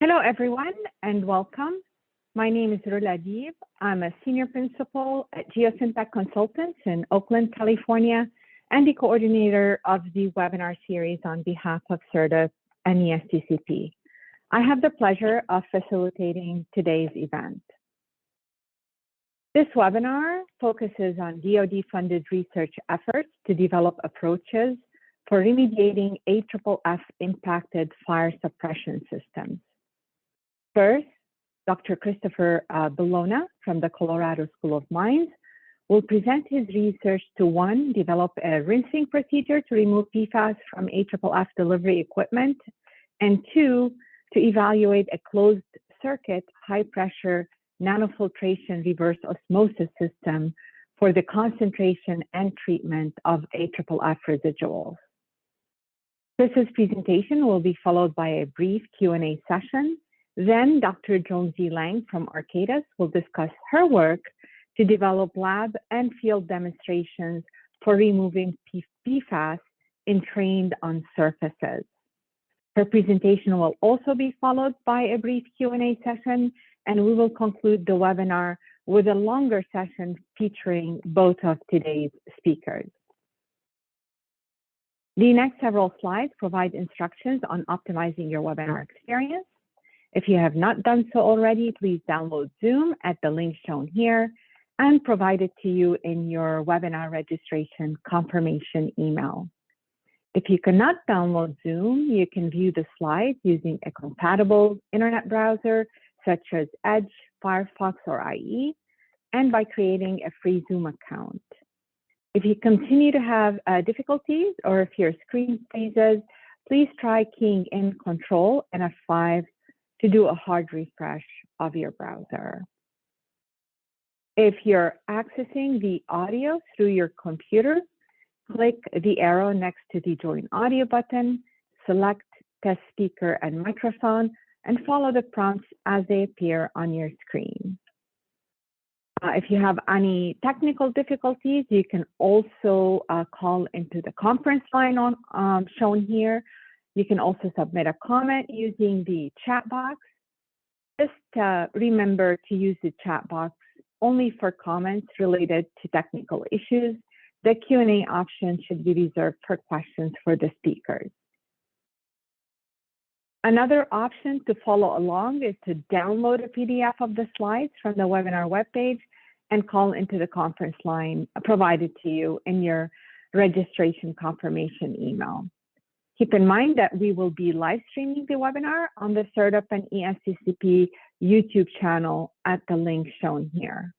Hello, everyone, and welcome. My name is Rula Adib. I'm a senior principal at Geosyntec Consultants in Oakland, California, and the coordinator of the webinar series on behalf of CERDIP and ESTCP. I have the pleasure of facilitating today's event. This webinar focuses on DoD-funded research efforts to develop approaches for remediating AFFF-impacted fire suppression systems. First, Dr. Christopher Bellona from the Colorado School of Mines will present his research to one, develop a rinsing procedure to remove PFAS from AFFF delivery equipment, and two, to evaluate a closed circuit high pressure nanofiltration reverse osmosis system for the concentration and treatment of AFFF residuals. Chris's presentation will be followed by a brief Q&A session. Then Dr. Jonesy Lang from Arcadis will discuss her work to develop lab and field demonstrations for removing PFAS entrained on surfaces. Her presentation will also be followed by a brief Q&A session, and we will conclude the webinar with a longer session featuring both of today's speakers. The next several slides provide instructions on optimizing your webinar experience. If you have not done so already, please download Zoom at the link shown here and provide it to you in your webinar registration confirmation email. If you cannot download Zoom, you can view the slides using a compatible internet browser such as Edge, Firefox, or IE, and by creating a free Zoom account. If you continue to have difficulties or if your screen freezes, please try keying in Control and F5 to do a hard refresh of your browser. If you're accessing the audio through your computer, click the arrow next to the Join Audio button, select Test Speaker and Microphone, and follow the prompts as they appear on your screen. If you have any technical difficulties, you can also call into the conference line shown here. You can also submit a comment using the chat box. Just remember to use the chat box only for comments related to technical issues. The Q&A option should be reserved for questions for the speakers. Another option to follow along is to download a PDF of the slides from the webinar webpage and call into the conference line provided to you in your registration confirmation email. Keep in mind that we will be live streaming the webinar on the CERDIP and ESTCP YouTube channel at the link shown here.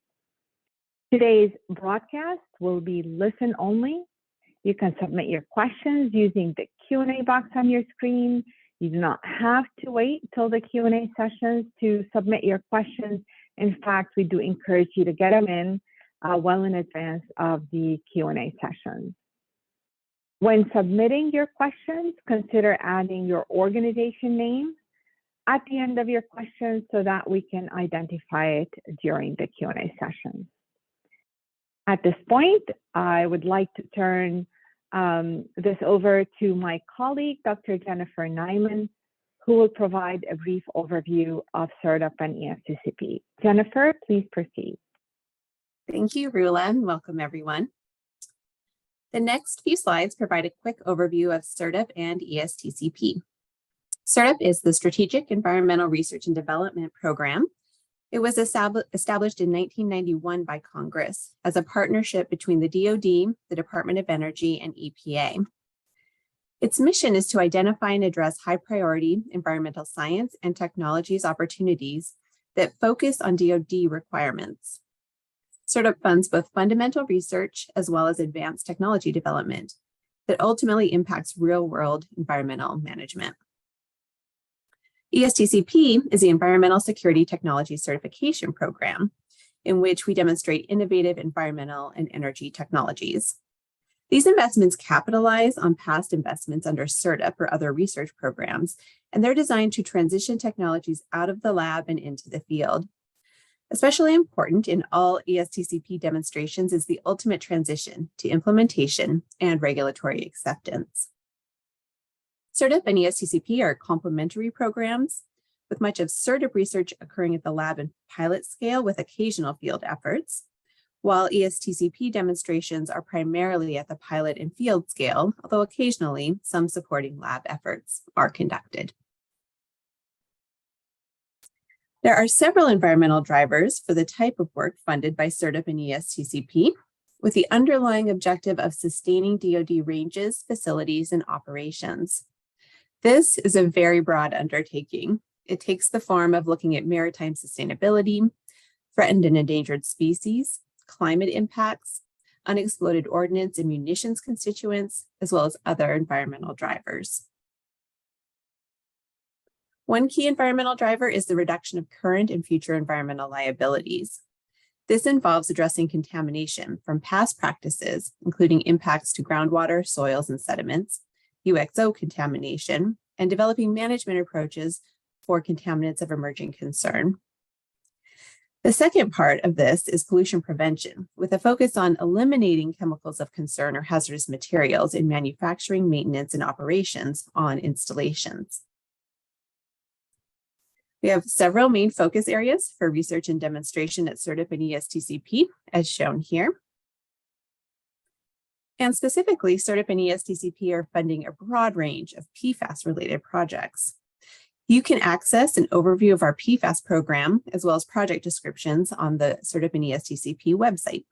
Today's broadcast will be listen only. You can submit your questions using the Q&A box on your screen. You do not have to wait till the Q&A sessions to submit your questions. In fact, we do encourage you to get them in well in advance of the Q&A sessions. When submitting your questions, consider adding your organization name at the end of your questions so that we can identify it during the Q&A session. At this point, I would like to turn this over to my colleague, Dr. Jennifer Nyman, who will provide a brief overview of CERDIP and ESTCP. Jennifer, please proceed. Thank you, Rula, and welcome everyone. The next few slides provide a quick overview of CERDIP and ESTCP. CERDIP is the Strategic Environmental Research and Development Program. It was established in 1991 by Congress as a partnership between the DoD, the Department of Energy, and EPA. Its mission is to identify and address high-priority environmental science and technologies opportunities that focus on DoD requirements. CERDIP funds both fundamental research as well as advanced technology development that ultimately impacts real-world environmental management. ESTCP is the Environmental Security Technology Certification Program, in which we demonstrate innovative environmental and energy technologies. These investments capitalize on past investments under CERDIP or other research programs, and they're designed to transition technologies out of the lab and into the field. Especially important in all ESTCP demonstrations is the ultimate transition to implementation and regulatory acceptance. CERDIP and ESTCP are complementary programs. with much of CERDIP research occurring at the lab and pilot scale with occasional field efforts, while ESTCP demonstrations are primarily at the pilot and field scale, although occasionally some supporting lab efforts are conducted. There are several environmental drivers for the type of work funded by CERDIP and ESTCP, with the underlying objective of sustaining DoD ranges, facilities, and operations. This is a very broad undertaking. It takes the form of looking at maritime sustainability, threatened and endangered species, climate impacts, unexploded ordnance and munitions constituents, as well as other environmental drivers. One key environmental driver is the reduction of current and future environmental liabilities. This involves addressing contamination from past practices, including impacts to groundwater, soils, and sediments, UXO contamination, and developing management approaches for contaminants of emerging concern. The second part of this is pollution prevention, with a focus on eliminating chemicals of concern or hazardous materials in manufacturing, maintenance, and operations on installations. We have several main focus areas for research and demonstration at CERDIP and ESTCP, as shown here. And specifically, CERDIP and ESTCP are funding a broad range of PFAS-related projects. You can access an overview of our PFAS program, as well as project descriptions on the CERDIP and ESTCP website.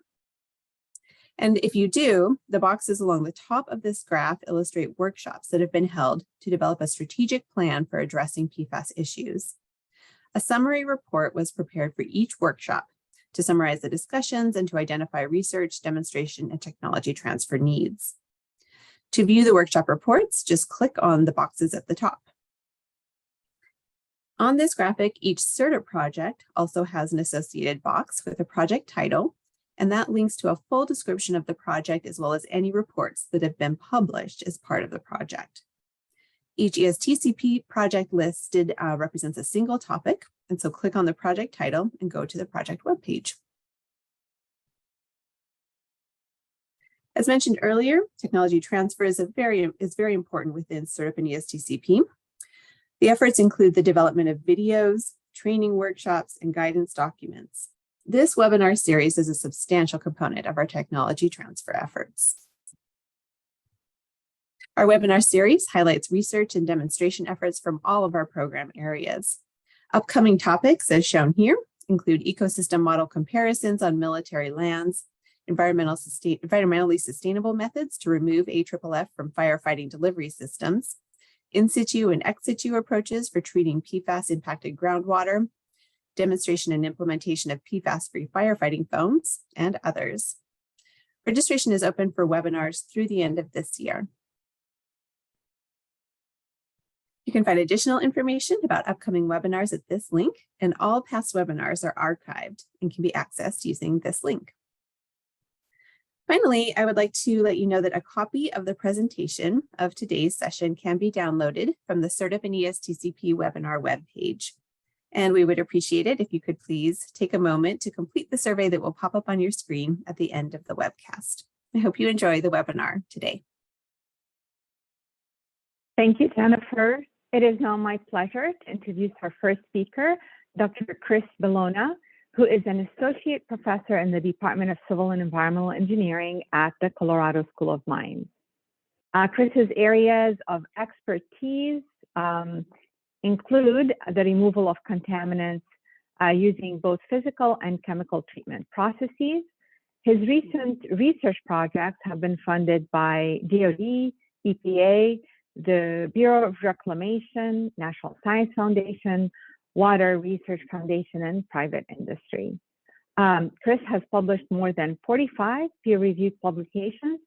And if you do, the boxes along the top of this graph illustrate workshops that have been held to develop a strategic plan for addressing PFAS issues. A summary report was prepared for each workshop to summarize the discussions and to identify research, demonstration, and technology transfer needs. To view the workshop reports, just click on the boxes at the top. On this graphic, each CERDIP project also has an associated box with a project title, and that links to a full description of the project as well as any reports that have been published as part of the project. Each ESTCP project listed represents a single topic, and so click on the project title and go to the project webpage. As mentioned earlier, technology transfer is very important within CERDIP and ESTCP. The efforts include the development of videos, training workshops, and guidance documents. This webinar series is a substantial component of our technology transfer efforts. Our webinar series highlights research and demonstration efforts from all of our program areas. Upcoming topics, as shown here, include ecosystem model comparisons on military lands, environmentally sustainable methods to remove AFFF from firefighting delivery systems, in situ and ex situ approaches for treating PFAS-impacted groundwater, demonstration and implementation of PFAS-free firefighting foams, and others. Registration is open for webinars through the end of this year. You can find additional information about upcoming webinars at this link, and all past webinars are archived and can be accessed using this link. Finally, I would like to let you know that a copy of the presentation of today's session can be downloaded from the CERDIP and ESTCP webinar webpage. And we would appreciate it if you could please take a moment to complete the survey that will pop up on your screen at the end of the webcast. I hope you enjoy the webinar today. Thank you, Jennifer. It is now my pleasure to introduce our first speaker, Dr. Chris Bellona, who is an associate professor in the Department of Civil and Environmental Engineering at the Colorado School of Mines. Chris's areas of expertise include the removal of contaminants using both physical and chemical treatment processes. His recent research projects have been funded by DoD, EPA, the Bureau of Reclamation, National Science Foundation, Water Research Foundation, and private industry. Chris has published more than 45 peer-reviewed publications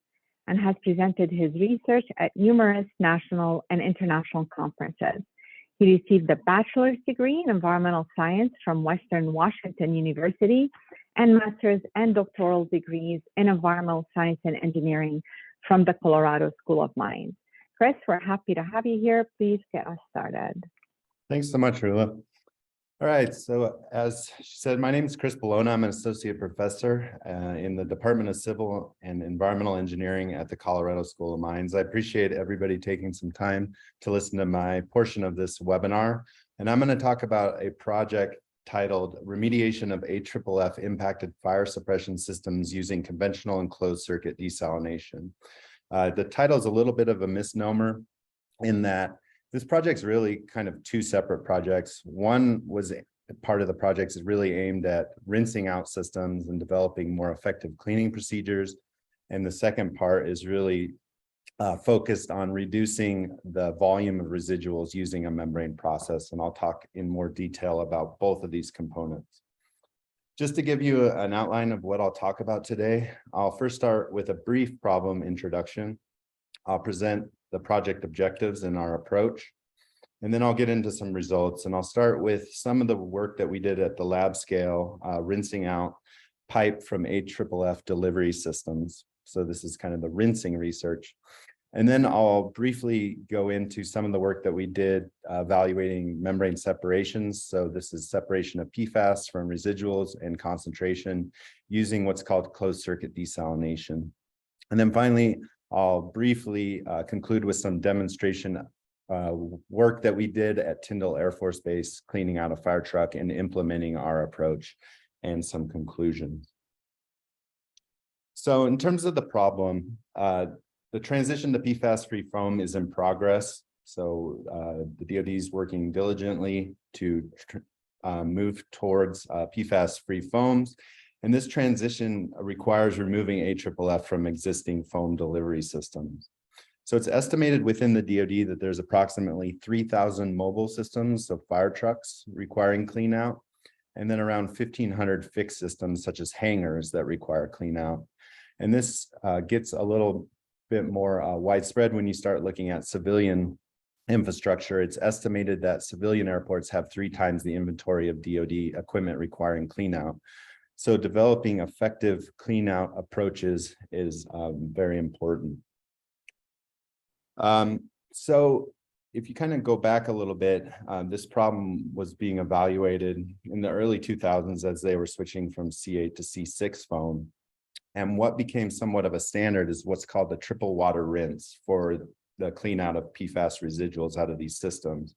and has presented his research at numerous national and international conferences. He received a bachelor's degree in environmental science from Western Washington University and master's and doctoral degrees in environmental science and engineering from the Colorado School of Mines. Chris, we're happy to have you here. Please get us started. Thanks so much, Rula. All right, so as she said, my name is Chris Bellona. I'm an associate professor in the Department of Civil and Environmental Engineering at the Colorado School of Mines. I appreciate everybody taking some time to listen to my portion of this webinar. And I'm going to talk about a project titled Remediation of AFFF Impacted Fire Suppression Systems Using Conventional and Closed Circuit Desalination. The title is a little bit of a misnomer in that this project's really kind of two separate projects. One was part of the project is really aimed at rinsing out systems and developing more effective cleaning procedures. And the second part is really focused on reducing the volume of residuals using a membrane process. And I'll talk in more detail about both of these components. Just to give you an outline of what I'll talk about today, I'll first start with a brief problem introduction. I'll present the project objectives and our approach, and then I'll get into some results. And I'll start with some of the work that we did at the lab scale, rinsing out pipe from AFFF delivery systems. So this is kind of the rinsing research. And then I'll briefly go into some of the work that we did evaluating membrane separations. So this is separation of PFAS from residuals and concentration using what's called closed circuit desalination. And then finally, I'll briefly conclude with some demonstration work that we did at Tyndall Air Force Base, cleaning out a fire truck and implementing our approach and some conclusions. So in terms of the problem, the transition to PFAS-free foam is in progress. So the DoD is working diligently to move towards PFAS-free foams. And this transition requires removing AFFF from existing foam delivery systems. So it's estimated within the DoD that there's approximately 3,000 mobile systems of fire trucks requiring clean out, and then around 1,500 fixed systems such as hangars that require clean out. And this gets a little bit more widespread when you start looking at civilian infrastructure. It's estimated that civilian airports have 3 times the inventory of DoD equipment requiring clean out. So developing effective clean out approaches is very important. So if you kind of go back a little bit, this problem was being evaluated in the early 2000s as they were switching from C8 to C6 foam. And what became somewhat of a standard is what's called the triple water rinse for the clean out of PFAS residuals out of these systems.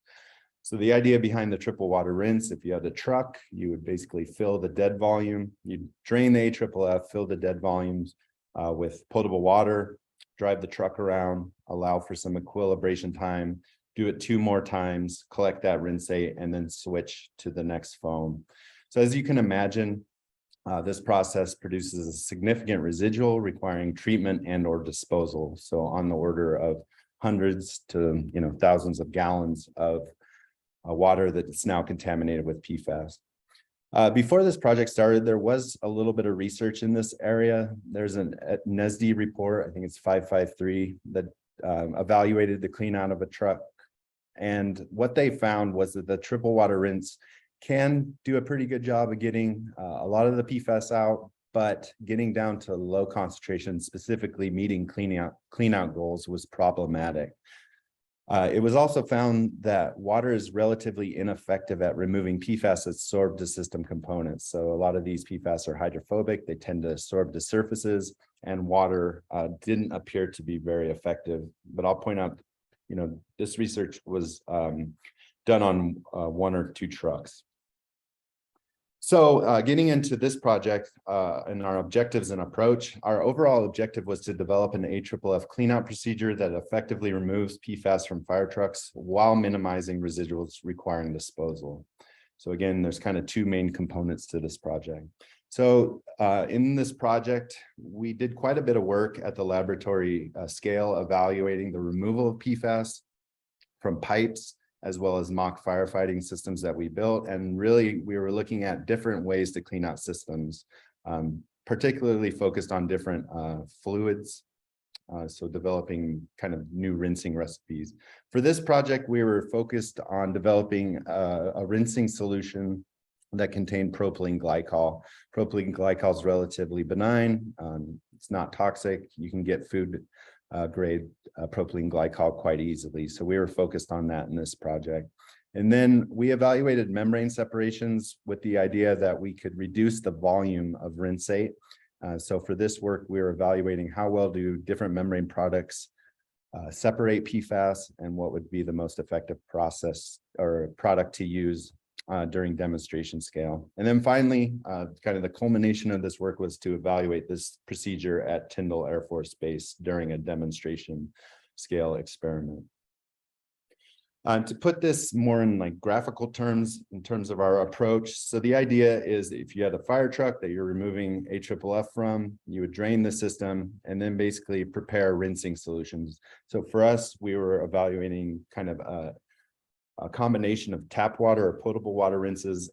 So the idea behind the triple water rinse, if you had a truck, you would basically fill the dead volume, you'd drain the AFFF, fill the dead volumes with potable water, drive the truck around, allow for some equilibration time, do it 2 more times, collect that rinsate, and then switch to the next foam. So as you can imagine, this process produces a significant residual requiring treatment and or disposal. So on the order of hundreds to thousands of gallons of water that's now contaminated with PFAS. Before this project started, there was a little bit of research in this area. There's a NESD report, I think it's 553, that evaluated the clean out of a truck. And what they found was that the triple water rinse can do a pretty good job of getting a lot of the PFAS out, but getting down to low concentration, specifically meeting clean out goals, was problematic. It was also found that water is relatively ineffective at removing PFAS that's sorbed to system components. So a lot of these PFAS are hydrophobic. They tend to sorb to surfaces, and water didn't appear to be very effective. But I'll point out, this research was done on 1 or 2 trucks. So getting into this project and our objectives and approach, our overall objective was to develop an AFFF cleanout procedure that effectively removes PFAS from fire trucks while minimizing residuals requiring disposal. So again, there's kind of 2 main components to this project. So in this project, we did quite a bit of work at the laboratory scale, evaluating the removal of PFAS from pipes, as well as mock firefighting systems that we built. And really, we were looking at different ways to clean out systems, particularly focused on different fluids. So developing kind of new rinsing recipes. For this project, we were focused on developing a rinsing solution that contained propylene glycol. Propylene glycol is relatively benign. It's not toxic. You can get food grade propylene glycol quite easily. So we were focused on that in this project. And then we evaluated membrane separations with the idea that we could reduce the volume of rinsate. So for this work, we were evaluating how well do different membrane products separate PFAS and what would be the most effective process or product to use during demonstration scale. And then finally, kind of the culmination of this work was to evaluate this procedure at Tyndall Air Force Base during a demonstration scale experiment. To put this more in like graphical terms, in terms of our approach. So the idea is if you had a fire truck that you're removing AFFF from, you would drain the system and then basically prepare rinsing solutions. So for us, we were evaluating kind of a combination of tap water or potable water rinses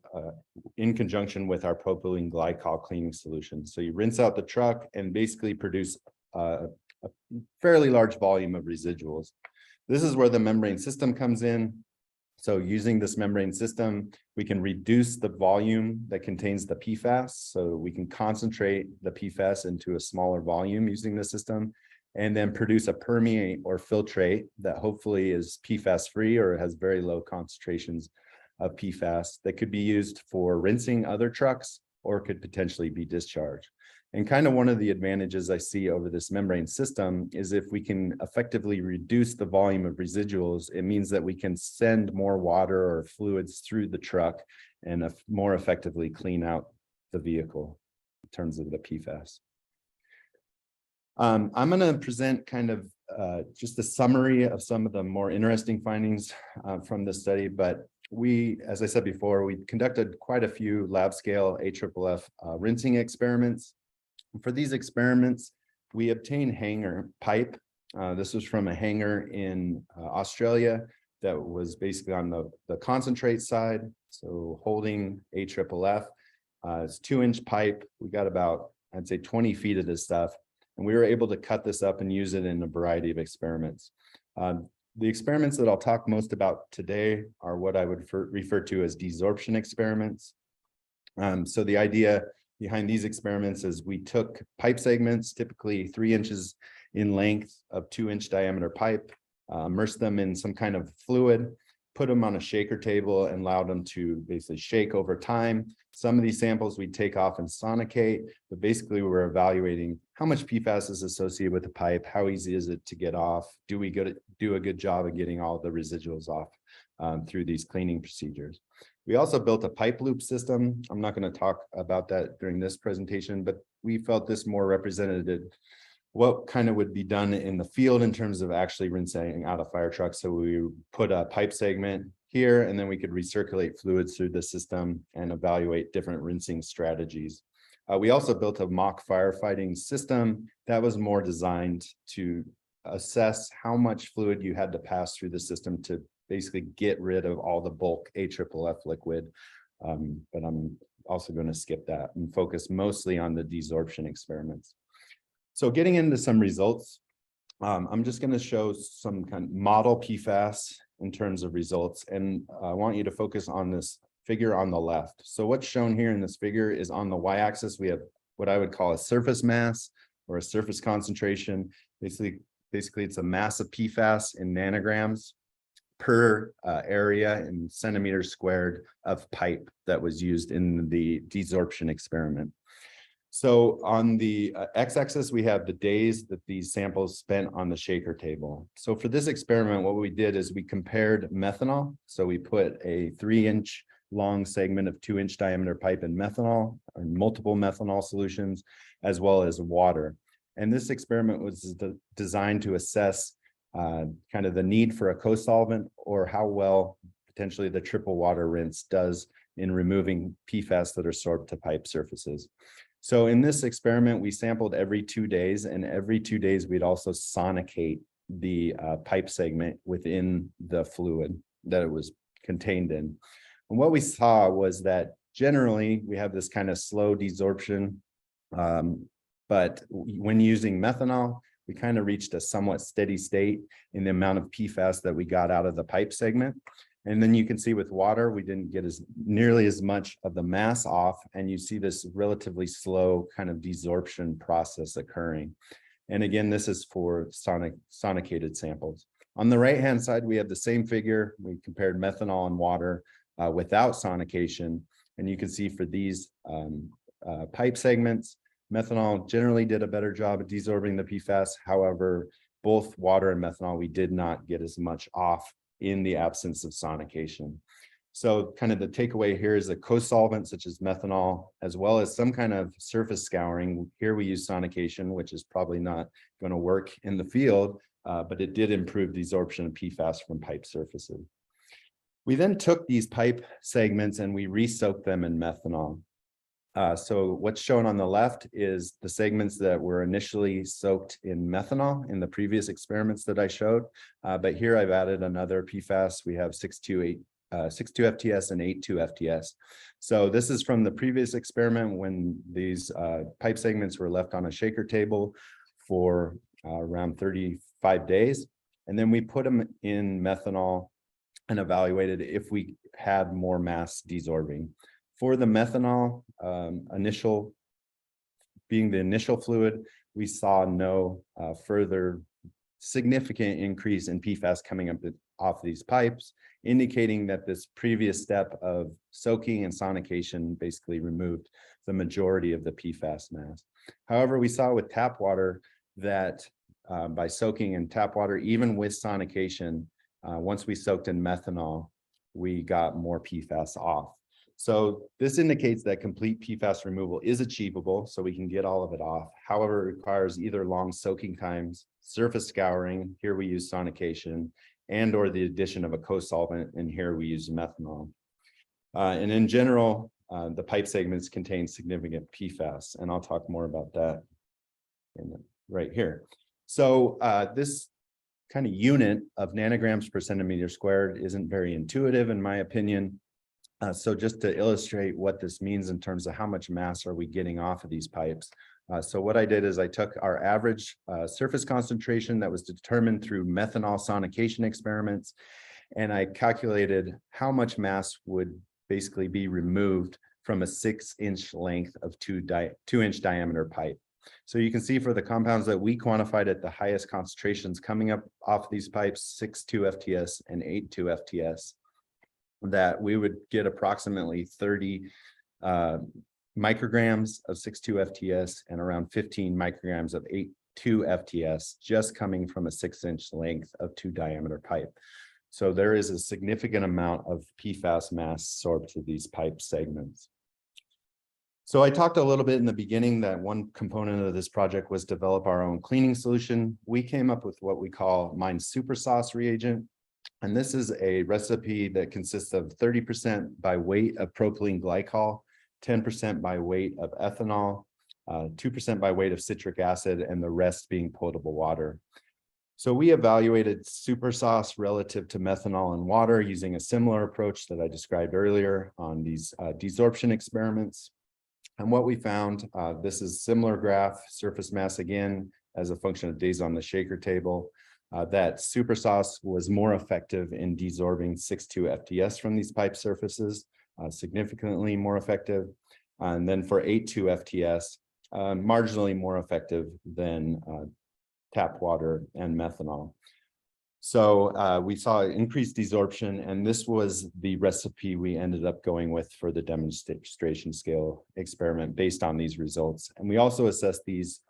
in conjunction with our propylene glycol cleaning solution. So you rinse out the truck and basically produce a fairly large volume of residuals. This is where the membrane system comes in. So using this membrane system, we can reduce the volume that contains the PFAS. So we can concentrate the PFAS into a smaller volume using the system, and then produce a permeate or filtrate that hopefully is PFAS free or has very low concentrations of PFAS that could be used for rinsing other trucks or could potentially be discharged. And kind of one of the advantages I see over this membrane system is if we can effectively reduce the volume of residuals, it means that we can send more water or fluids through the truck and more effectively clean out the vehicle in terms of the PFAS. I'm going to present kind of just a summary of some of the more interesting findings from this study, but as I said before, we conducted quite a few lab scale AFFF rinsing experiments. For these experiments, we obtained hanger pipe. This was from a hanger in Australia that was basically on the concentrate side. So holding AFFF, it's 2-inch pipe. We got about, I'd say 20 feet of this stuff. And we were able to cut this up and use it in a variety of experiments. The experiments that I'll talk most about today are what I would refer to as desorption experiments. So the idea behind these experiments is we took pipe segments, typically 3 inches in length of 2-inch diameter pipe, immersed them in some kind of fluid, put them on a shaker table and allowed them to basically shake over time. Some of these samples we take off and sonicate, but basically we're evaluating how much PFAS is associated with the pipe, how easy is it to get off, do we do a good job of getting all the residuals off through these cleaning procedures. We also built a pipe loop system. I'm not going to talk about that during this presentation, but we felt this more representative what kind of would be done in the field in terms of actually rinsing out a fire truck. So we put a pipe segment here, and then we could recirculate fluids through the system and evaluate different rinsing strategies. We also built a mock firefighting system that was more designed to assess how much fluid you had to pass through the system to basically get rid of all the bulk AFFF liquid. But I'm also going to skip that and focus mostly on the desorption experiments. So getting into some results, I'm just going to show some kind of model PFAS in terms of results. And I want you to focus on this figure on the left. So what's shown here in this figure is on the y-axis, we have what I would call a surface mass or a surface concentration. Basically it's a mass of PFAS in nanograms per area in centimeters squared of pipe that was used in the desorption experiment. So on the x-axis, we have the days that these samples spent on the shaker table. So for this experiment, what we did is we compared methanol. So we put a 3-inch long segment of 2-inch diameter pipe in methanol or multiple methanol solutions, as well as water. And this experiment was designed to assess kind of the need for a co-solvent or how well potentially the triple water rinse does in removing PFAS that are sorbed to pipe surfaces. So in this experiment, we sampled every 2 days, and every 2 days we'd also sonicate the pipe segment within the fluid that it was contained in. And what we saw was that generally we have this kind of slow desorption, but when using methanol, we kind of reached a somewhat steady state in the amount of PFAS that we got out of the pipe segment. And then you can see with water, we didn't get nearly as much of the mass off, and you see this relatively slow kind of desorption process occurring. And again, this is for sonicated samples. On the right-hand side, we have the same figure. We compared methanol and water without sonication. And you can see for these pipe segments, methanol generally did a better job at desorbing the PFAS. However, both water and methanol, we did not get as much off in the absence of sonication. So kind of the takeaway here is that co-solvents such as methanol, as well as some kind of surface scouring. Here we use sonication, which is probably not going to work in the field, but it did improve desorption of PFAS from pipe surfaces. We then took these pipe segments and we re-soaked them in methanol. So what's shown on the left is the segments that were initially soaked in methanol in the previous experiments that I showed. But here I've added another PFAS. We have 6,2-FTS and 8,2-FTS. So this is from the previous experiment when these pipe segments were left on a shaker table for around 35 days. And then we put them in methanol and evaluated if we had more mass desorbing. For the methanol, being the initial fluid, we saw no further significant increase in PFAS coming up off these pipes, indicating that this previous step of soaking and sonication basically removed the majority of the PFAS mass. However, we saw with tap water that by soaking in tap water, even with sonication, once we soaked in methanol, we got more PFAS off. So this indicates that complete PFAS removal is achievable, so we can get all of it off. However, it requires either long soaking times, surface scouring, here we use sonication, and or the addition of a co-solvent, and here we use methanol. And in general, the pipe segments contain significant PFAS, and I'll talk more about that right here. So this kind of unit of nanograms per centimeter squared isn't very intuitive in my opinion. So just to illustrate what this means in terms of how much mass are we getting off of these pipes. So what I did is I took our average surface concentration that was determined through methanol sonication experiments, and I calculated how much mass would basically be removed from a 6-inch length of 2-inch diameter pipe. So you can see for the compounds that we quantified at the highest concentrations coming up off these pipes, 6,2-FTS and 8,2-FTS, that we would get approximately 30 micrograms of 6,2-FTS and around 15 micrograms of 8,2-FTS just coming from a 6-inch length of 2-diameter pipe. So there is a significant amount of PFAS mass sorbed to these pipe segments. So I talked a little bit in the beginning that one component of this project was develop our own cleaning solution. We came up with what we call Mine Super Sauce reagent. And this is a recipe that consists of 30% by weight of propylene glycol, 10% by weight of ethanol, 2% by weight of citric acid, and the rest being potable water. So we evaluated super sauce relative to methanol and water using a similar approach that I described earlier on these desorption experiments. And what we found, this is similar graph, surface mass again, as a function of days on the shaker table. That super sauce was more effective in desorbing 6,2-FTS from these pipe surfaces, significantly more effective. And then for 8,2-FTS, marginally more effective than tap water and methanol. So we saw increased desorption, and this was the recipe we ended up going with for the demonstration scale experiment based on these results. And we also assessed these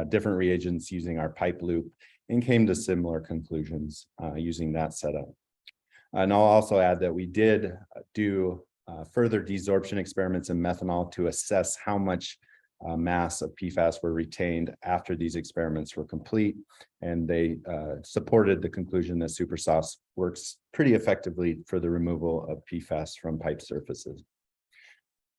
different reagents using our pipe loop and came to similar conclusions using that setup. And I'll also add that we did do further desorption experiments in methanol to assess how much mass of PFAS were retained after these experiments were complete. And they supported the conclusion that super sauce works pretty effectively for the removal of PFAS from pipe surfaces.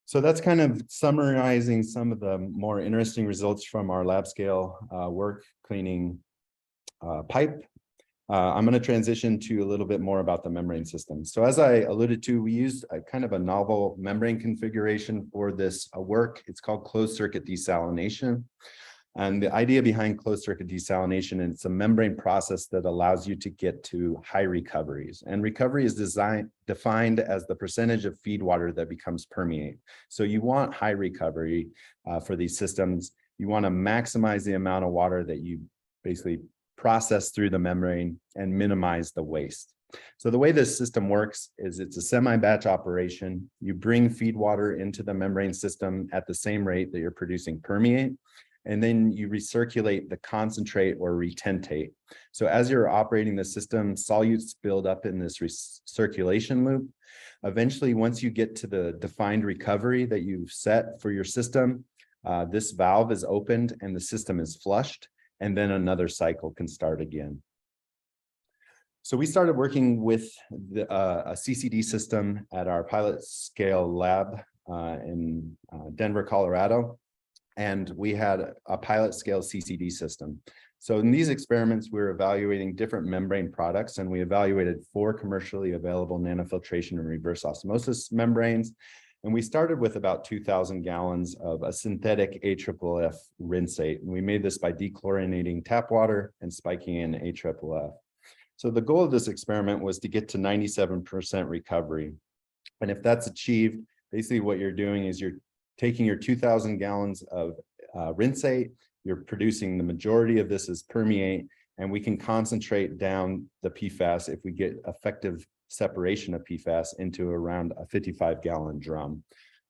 So that's kind of summarizing some of the more interesting results from our lab scale work cleaning pipe. I'm going to transition to a little bit more about the membrane system. So as I alluded to, we used a kind of a novel membrane configuration for this work. It's called closed circuit desalination. And the idea behind closed circuit desalination, and it's a membrane process that allows you to get to high recoveries. And recovery is defined as the percentage of feed water that becomes permeate. So you want high recovery for these systems. You want to maximize the amount of water that you basically process through the membrane and minimize the waste. So the way this system works is it's a semi-batch operation. You bring feed water into the membrane system at the same rate that you're producing permeate, and then you recirculate the concentrate or retentate. So as you're operating the system, solutes build up in this recirculation loop. Eventually, once you get to the defined recovery that you've set for your system, this valve is opened and the system is flushed, and then another cycle can start again. So we started working with a CCD system at our pilot scale lab in Denver, Colorado, and we had a pilot scale CCD system. So in these experiments, we were evaluating different membrane products, and we evaluated 4 commercially available nanofiltration and reverse osmosis membranes. And we started with about 2,000 gallons of a synthetic AFFF rinsate. And we made this by dechlorinating tap water and spiking in AFFF. So the goal of this experiment was to get to 97% recovery. And if that's achieved, basically what you're doing is you're taking your 2,000 gallons of rinsate, you're producing the majority of this as permeate, and we can concentrate down the PFAS if we get effective separation of PFAS into around a 55-gallon drum.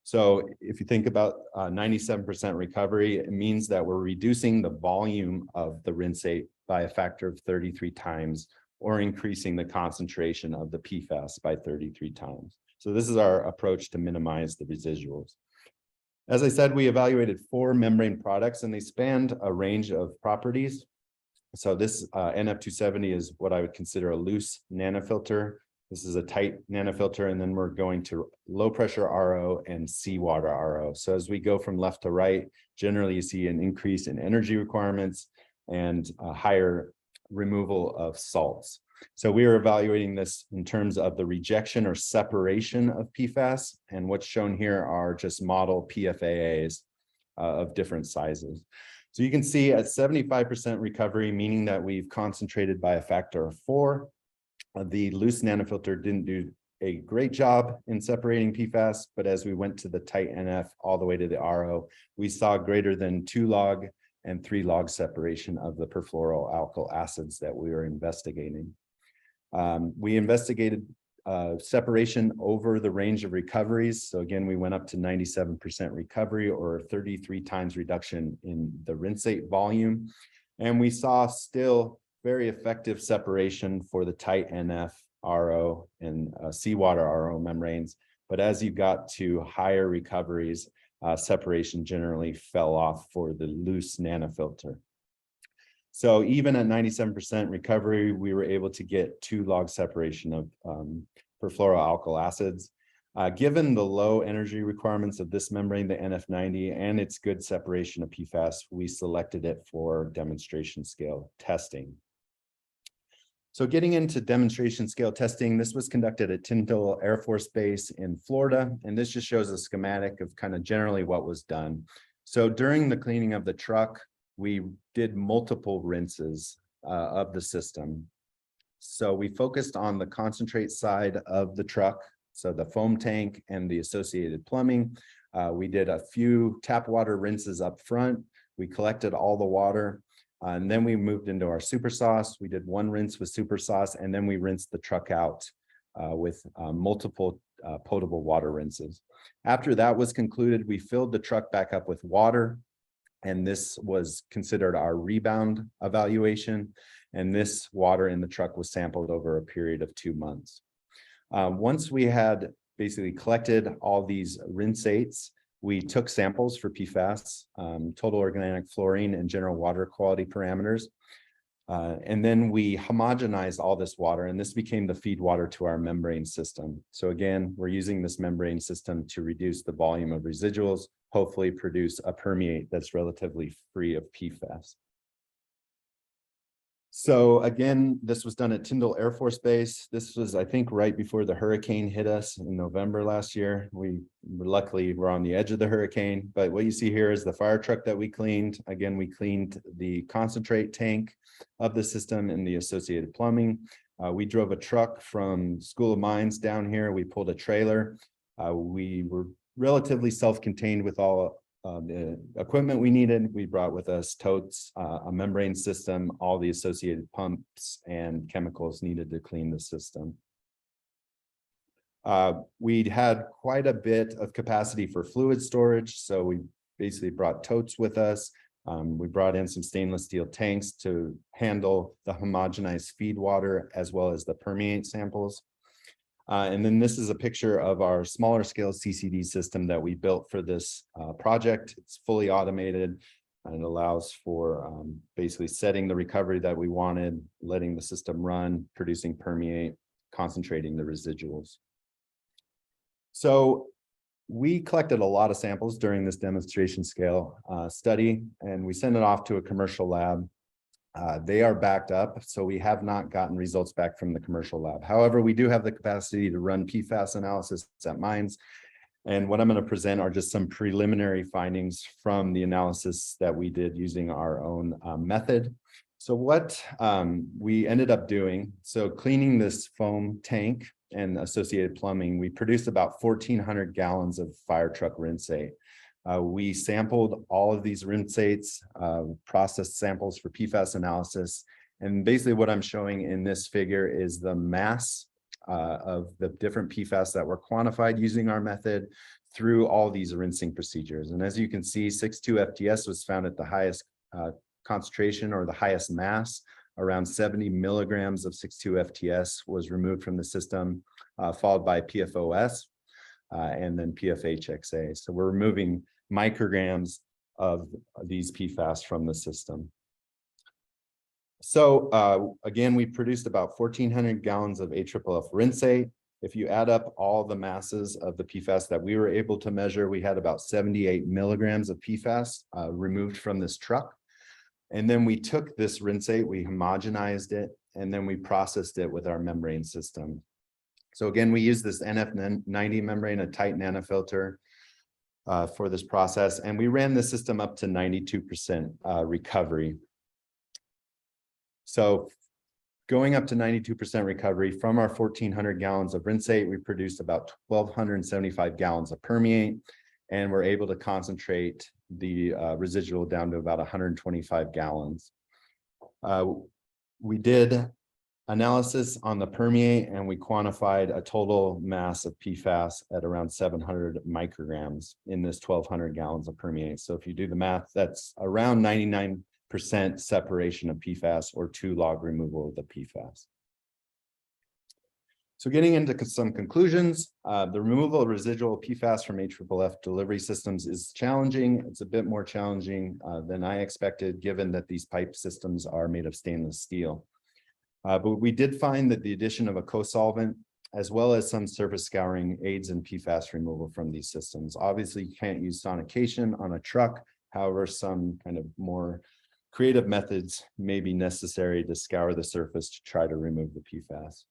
So if you think about 97% recovery, it means that we're reducing the volume of the rinsate by a factor of 33 times, or increasing the concentration of the PFAS by 33 times. So this is our approach to minimize the residuals. As I said, we evaluated 4 membrane products, and they spanned a range of properties. So this NF270 is what I would consider a loose nanofilter. This is a tight nanofilter, and then we're going to low pressure RO and seawater RO. So as we go from left to right, generally you see an increase in energy requirements and a higher removal of salts. So we are evaluating this in terms of the rejection or separation of PFAS, and what's shown here are just model PFAAs of different sizes. So you can see at 75% recovery, meaning that we've concentrated by a factor of 4. The loose nanofilter didn't do a great job in separating PFAS, but as we went to the tight NF all the way to the RO, we saw greater than 2 log and 3 log separation of the perfluoroalkyl acids that we were investigating. We investigated separation over the range of recoveries. So again, we went up to 97% recovery, or 33 times reduction in the rinsate volume. And we saw still very effective separation for the tight NF, RO, and seawater RO membranes. But as you got to higher recoveries, separation generally fell off for the loose nanofilter. So even at 97% recovery, we were able to get 2 log separation of perfluoroalkyl acids. Given the low energy requirements of this membrane, the NF90, and its good separation of PFAS, we selected it for demonstration scale testing. So getting into demonstration scale testing, this was conducted at Tyndall Air Force Base in Florida, and this just shows a schematic of kind of generally what was done. So during the cleaning of the truck, we did multiple rinses of the system. So we focused on the concentrate side of the truck, so the foam tank and the associated plumbing. We did a few tap water rinses up front. We collected all the water. And then we moved into our super sauce. We did 1 rinse with super sauce, and then we rinsed the truck out with multiple potable water rinses. After that was concluded, we filled the truck back up with water, and this was considered our rebound evaluation. And this water in the truck was sampled over a period of 2 months. Once we had basically collected all these rinsates, we took samples for PFAS, total organic fluorine, and general water quality parameters. And then we homogenized all this water, and this became the feed water to our membrane system. So again, we're using this membrane system to reduce the volume of residuals, hopefully produce a permeate that's relatively free of PFAS. So again, this was done at Tyndall Air Force Base. This was, I think, right before the hurricane hit us in November last year. We luckily were on the edge of the hurricane, but what you see here is the fire truck that we cleaned. Again, we cleaned the concentrate tank of the system and the associated plumbing. We drove a truck from School of Mines down here. We pulled a trailer. We were relatively self-contained with all the equipment we needed. We brought with us totes, a membrane system, all the associated pumps and chemicals needed to clean the system. We'd had quite a bit of capacity for fluid storage, so we basically brought totes with us. We brought in some stainless steel tanks to handle the homogenized feed water as well as the permeate samples. And then this is a picture of our smaller scale CCD system that we built for this project. It's fully automated and it allows for basically setting the recovery that we wanted, letting the system run, producing permeate, concentrating the residuals. So we collected a lot of samples during this demonstration scale study, and we sent it off to a commercial lab. They are backed up, so we have not gotten results back from the commercial lab. However, we do have the capacity to run PFAS analysis at mines. And what I'm going to present are just some preliminary findings from the analysis that we did using our own method. So what we ended up doing, so cleaning this foam tank and associated plumbing, we produced about 1,400 gallons of fire truck rinsate. We sampled all of these rinsates, processed samples for PFAS analysis. And basically what I'm showing in this figure is the mass of the different PFAS that were quantified using our method through all these rinsing procedures. And as you can see, 6,2 FTS was found at the highest concentration or the highest mass. Around 70 milligrams of 6,2 FTS was removed from the system, followed by PFOS and then PFHXA. So we're removing micrograms of these PFAS from the system. So again, we produced about 1,400 gallons of AFFF rinsate. If you add up all the masses of the PFAS that we were able to measure, we had about 78 milligrams of PFAS removed from this truck. And then we took this rinsate, we homogenized it, and then we processed it with our membrane system. So again, we use this NF90 membrane, a tight nanofilter for this process, and we ran the system up to 92% recovery. So going up to 92% recovery from our 1,400 gallons of rinsate, we produced about 1,275 gallons of permeate, and we're able to concentrate the residual down to about 125 gallons. We did analysis on the permeate and we quantified a total mass of PFAS at around 700 micrograms in this 1,200 gallons of permeate. So if you do the math, that's around 99% separation of PFAS or 2-log removal of the PFAS. So getting into some conclusions, the removal of residual PFAS from AFFF delivery systems is challenging. It's a bit more challenging than I expected, given that these pipe systems are made of stainless steel. But we did find that the addition of a co-solvent, as well as some surface scouring, aids in PFAS removal from these systems. Obviously, you can't use sonication on a truck. However, some kind of more creative methods may be necessary to scour the surface to try to remove the PFAS.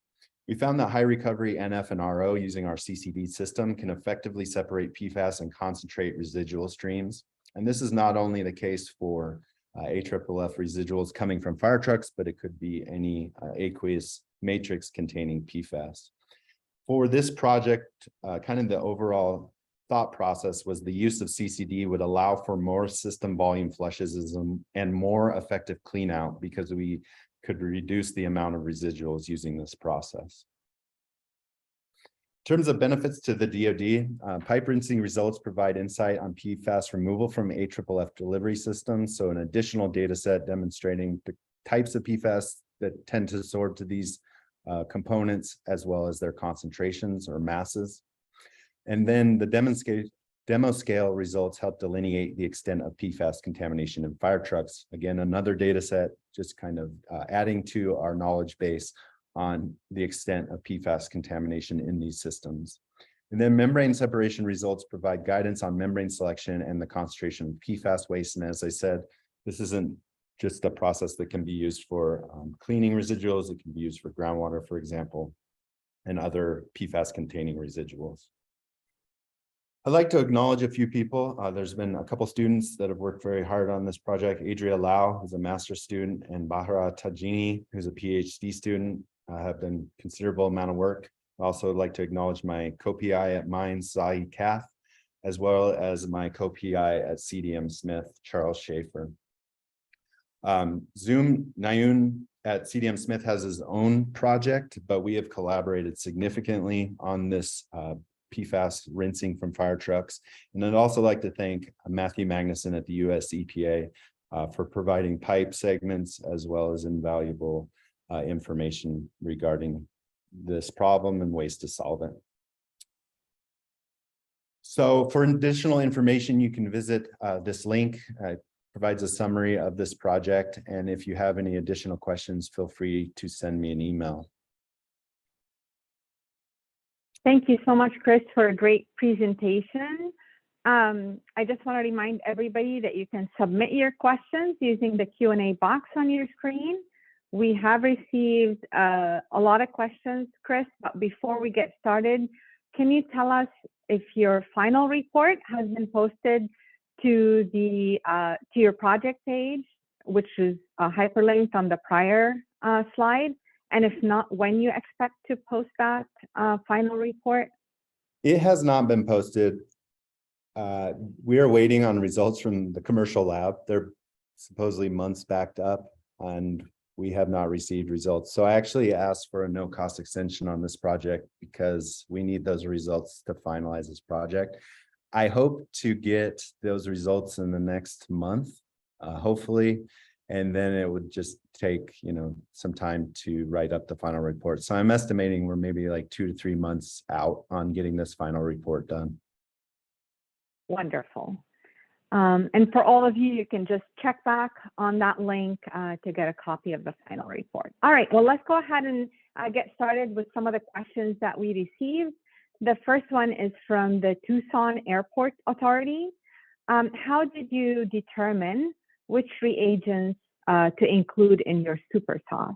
We found that high recovery NF and RO using our CCD system can effectively separate PFAS and concentrate residual streams. And this is not only the case for AFFF residuals coming from fire trucks, but it could be any aqueous matrix containing PFAS. For this project, kind of the overall thought process was the use of CCD would allow for more system volume flushes and more effective clean out because we could reduce the amount of residuals using this process. In terms of benefits to the DoD, pipe rinsing results provide insight on PFAS removal from AFFF delivery systems. So an additional data set demonstrating the types of PFAS that tend to absorb to these components, as well as their concentrations or masses. And then the demo scale results help delineate the extent of PFAS contamination in fire trucks. Again, another data set, just kind of adding to our knowledge base on the extent of PFAS contamination in these systems. And then membrane separation results provide guidance on membrane selection and the concentration of PFAS waste. And as I said, this isn't just a process that can be used for cleaning residuals. It can be used for groundwater, for example, and other PFAS containing residuals. I'd like to acknowledge a few people. There's been a couple students that have worked very hard on this project. Adria Lau, who's a master's student, and Bahra Tajini, who's a PhD student, have done considerable amount of work. I also like to acknowledge my co-PI at mine, Zahi Kath, as well as my co-PI at CDM Smith, Charles Schaefer. Nayun at CDM Smith has his own project, but we have collaborated significantly on this PFAS rinsing from fire trucks. And I'd also like to thank Matthew Magnuson at the US EPA for providing pipe segments as well as invaluable information regarding this problem and ways to solve it. So for additional information, you can visit this link. Provides a summary of this project. And if you have any additional questions, feel free to send me an email. Thank you so much, Chris, for a great presentation. I just want to remind everybody that you can submit your questions using the Q&A box on your screen. We have received a lot of questions, Chris, but before we get started, can you tell us if your final report has been posted to your project page, which is hyperlinked on the prior slide? And if not, when you expect to post that final report? It has not been posted. We are waiting on results from the commercial lab. They're supposedly months backed up, and we have not received results. So I actually asked for a no-cost extension on this project because we need those results to finalize this project. I hope to get those results in the next month, hopefully, and then it would just take, some time to write up the final report. So I'm estimating we're maybe like 2 to 3 months out on getting this final report done. Wonderful. And for all of you, you can just check back on that link to get a copy of the final report. All right, well, let's go ahead and get started with some of the questions that we received. The first one is from the Tucson Airport Authority. How did you determine which reagents to include in your super sauce?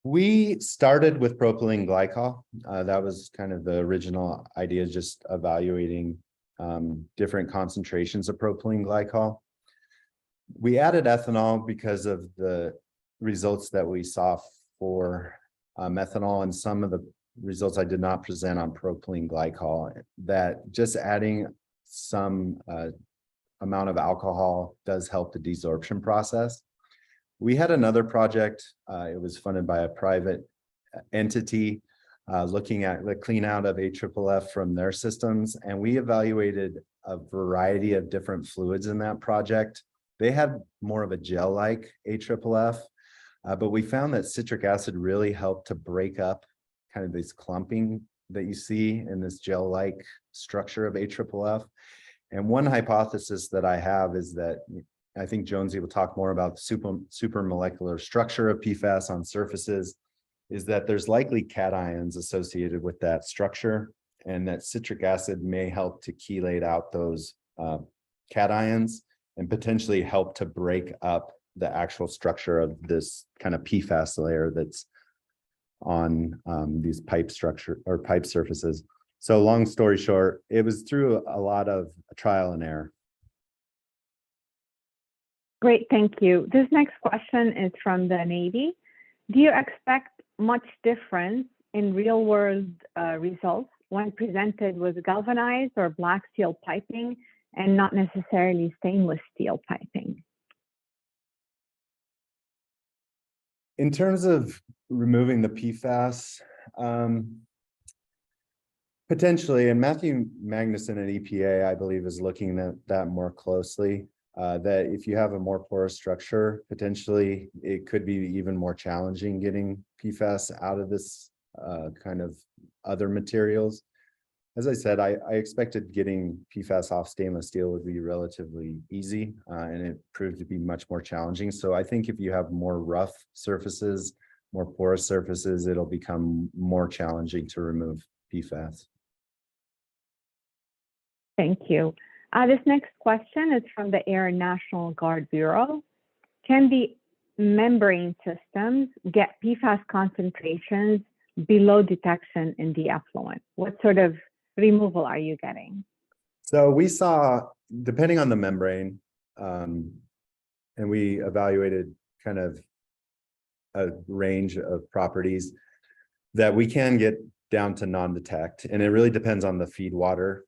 We started with propylene glycol. That was kind of the original idea, just evaluating different concentrations of propylene glycol. We added ethanol because of the results that we saw for methanol, and some of the results I did not present on propylene glycol, that just adding some amount of alcohol does help the desorption process. We had another project, it was funded by a private entity, looking at the clean out of AFFF from their systems, and we evaluated a variety of different fluids in that project. They had more of a gel-like AFFF, but we found that citric acid really helped to break up kind of this clumping that you see in this gel-like structure of AFFF. And one hypothesis that I have is that, I think Jonesy will talk more about the super molecular structure of PFAS on surfaces, is that there's likely cations associated with that structure, and that citric acid may help to chelate out those cations and potentially help to break up the actual structure of this kind of PFAS layer that's on these pipe structure or pipe surfaces. So long story short, it was through a lot of trial and error. Great, thank you. This next question is from the Navy. Do you expect much difference in real world results when presented with galvanized or black steel piping and not necessarily stainless steel piping? In terms of removing the PFAS, potentially, and Matthew Magnuson at EPA, I believe, is looking at that more closely, that if you have a more porous structure, potentially it could be even more challenging getting PFAS out of this kind of other materials. As I said, I expected getting PFAS off stainless steel would be relatively easy, and it proved to be much more challenging. So I think if you have more rough surfaces, more porous surfaces, it'll become more challenging to remove PFAS. Thank you. This next question is from the Air National Guard Bureau. Can the membrane systems get PFAS concentrations below detection in the effluent? What sort of removal are you getting? So we saw, depending on the membrane, and we evaluated kind of a range of properties, that we can get down to non-detect. And it really depends on the feed water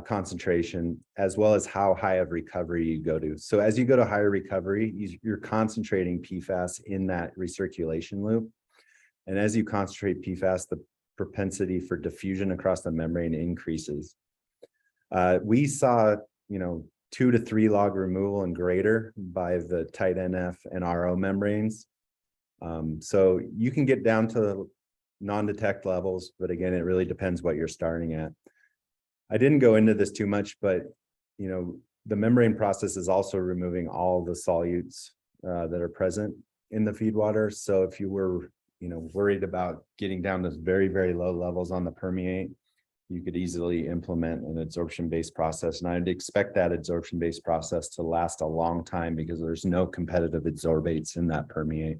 concentration, as well as how high of recovery you go to. So as you go to higher recovery, you're concentrating PFAS in that recirculation loop. And as you concentrate PFAS, the propensity for diffusion across the membrane increases. We saw, 2 to 3 log removal and greater by the tight NF and RO membranes. So you can get down to non-detect levels, but again, it really depends what you're starting at. I didn't go into this too much, but the membrane process is also removing all the solutes that are present in the feed water. So if you were, worried about getting down to very, very low levels on the permeate, you could easily implement an adsorption-based process. And I'd expect that adsorption-based process to last a long time because there's no competitive adsorbates in that permeate.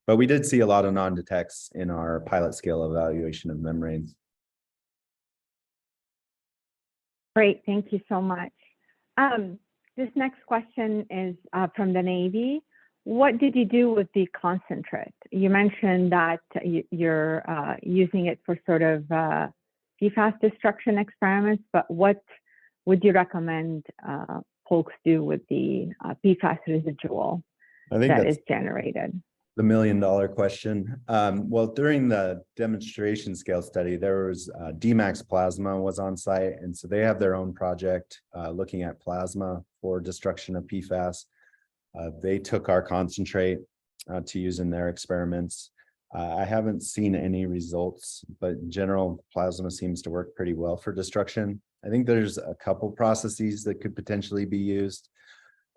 But we did see a lot of non-detects in our pilot scale evaluation of membranes. Great, thank you so much. This next question is from the Navy. What did you do with the concentrate? You mentioned that you're using it for sort of PFAS destruction experiments, but what would you recommend folks do with the PFAS residual that is generated? The $1 million question. Well, during the demonstration scale study, there was DMAX Plasma was on site. And so they have their own project looking at plasma for destruction of PFAS. They took our concentrate to use in their experiments. I haven't seen any results, but in general, plasma seems to work pretty well for destruction. I think there's a couple processes that could potentially be used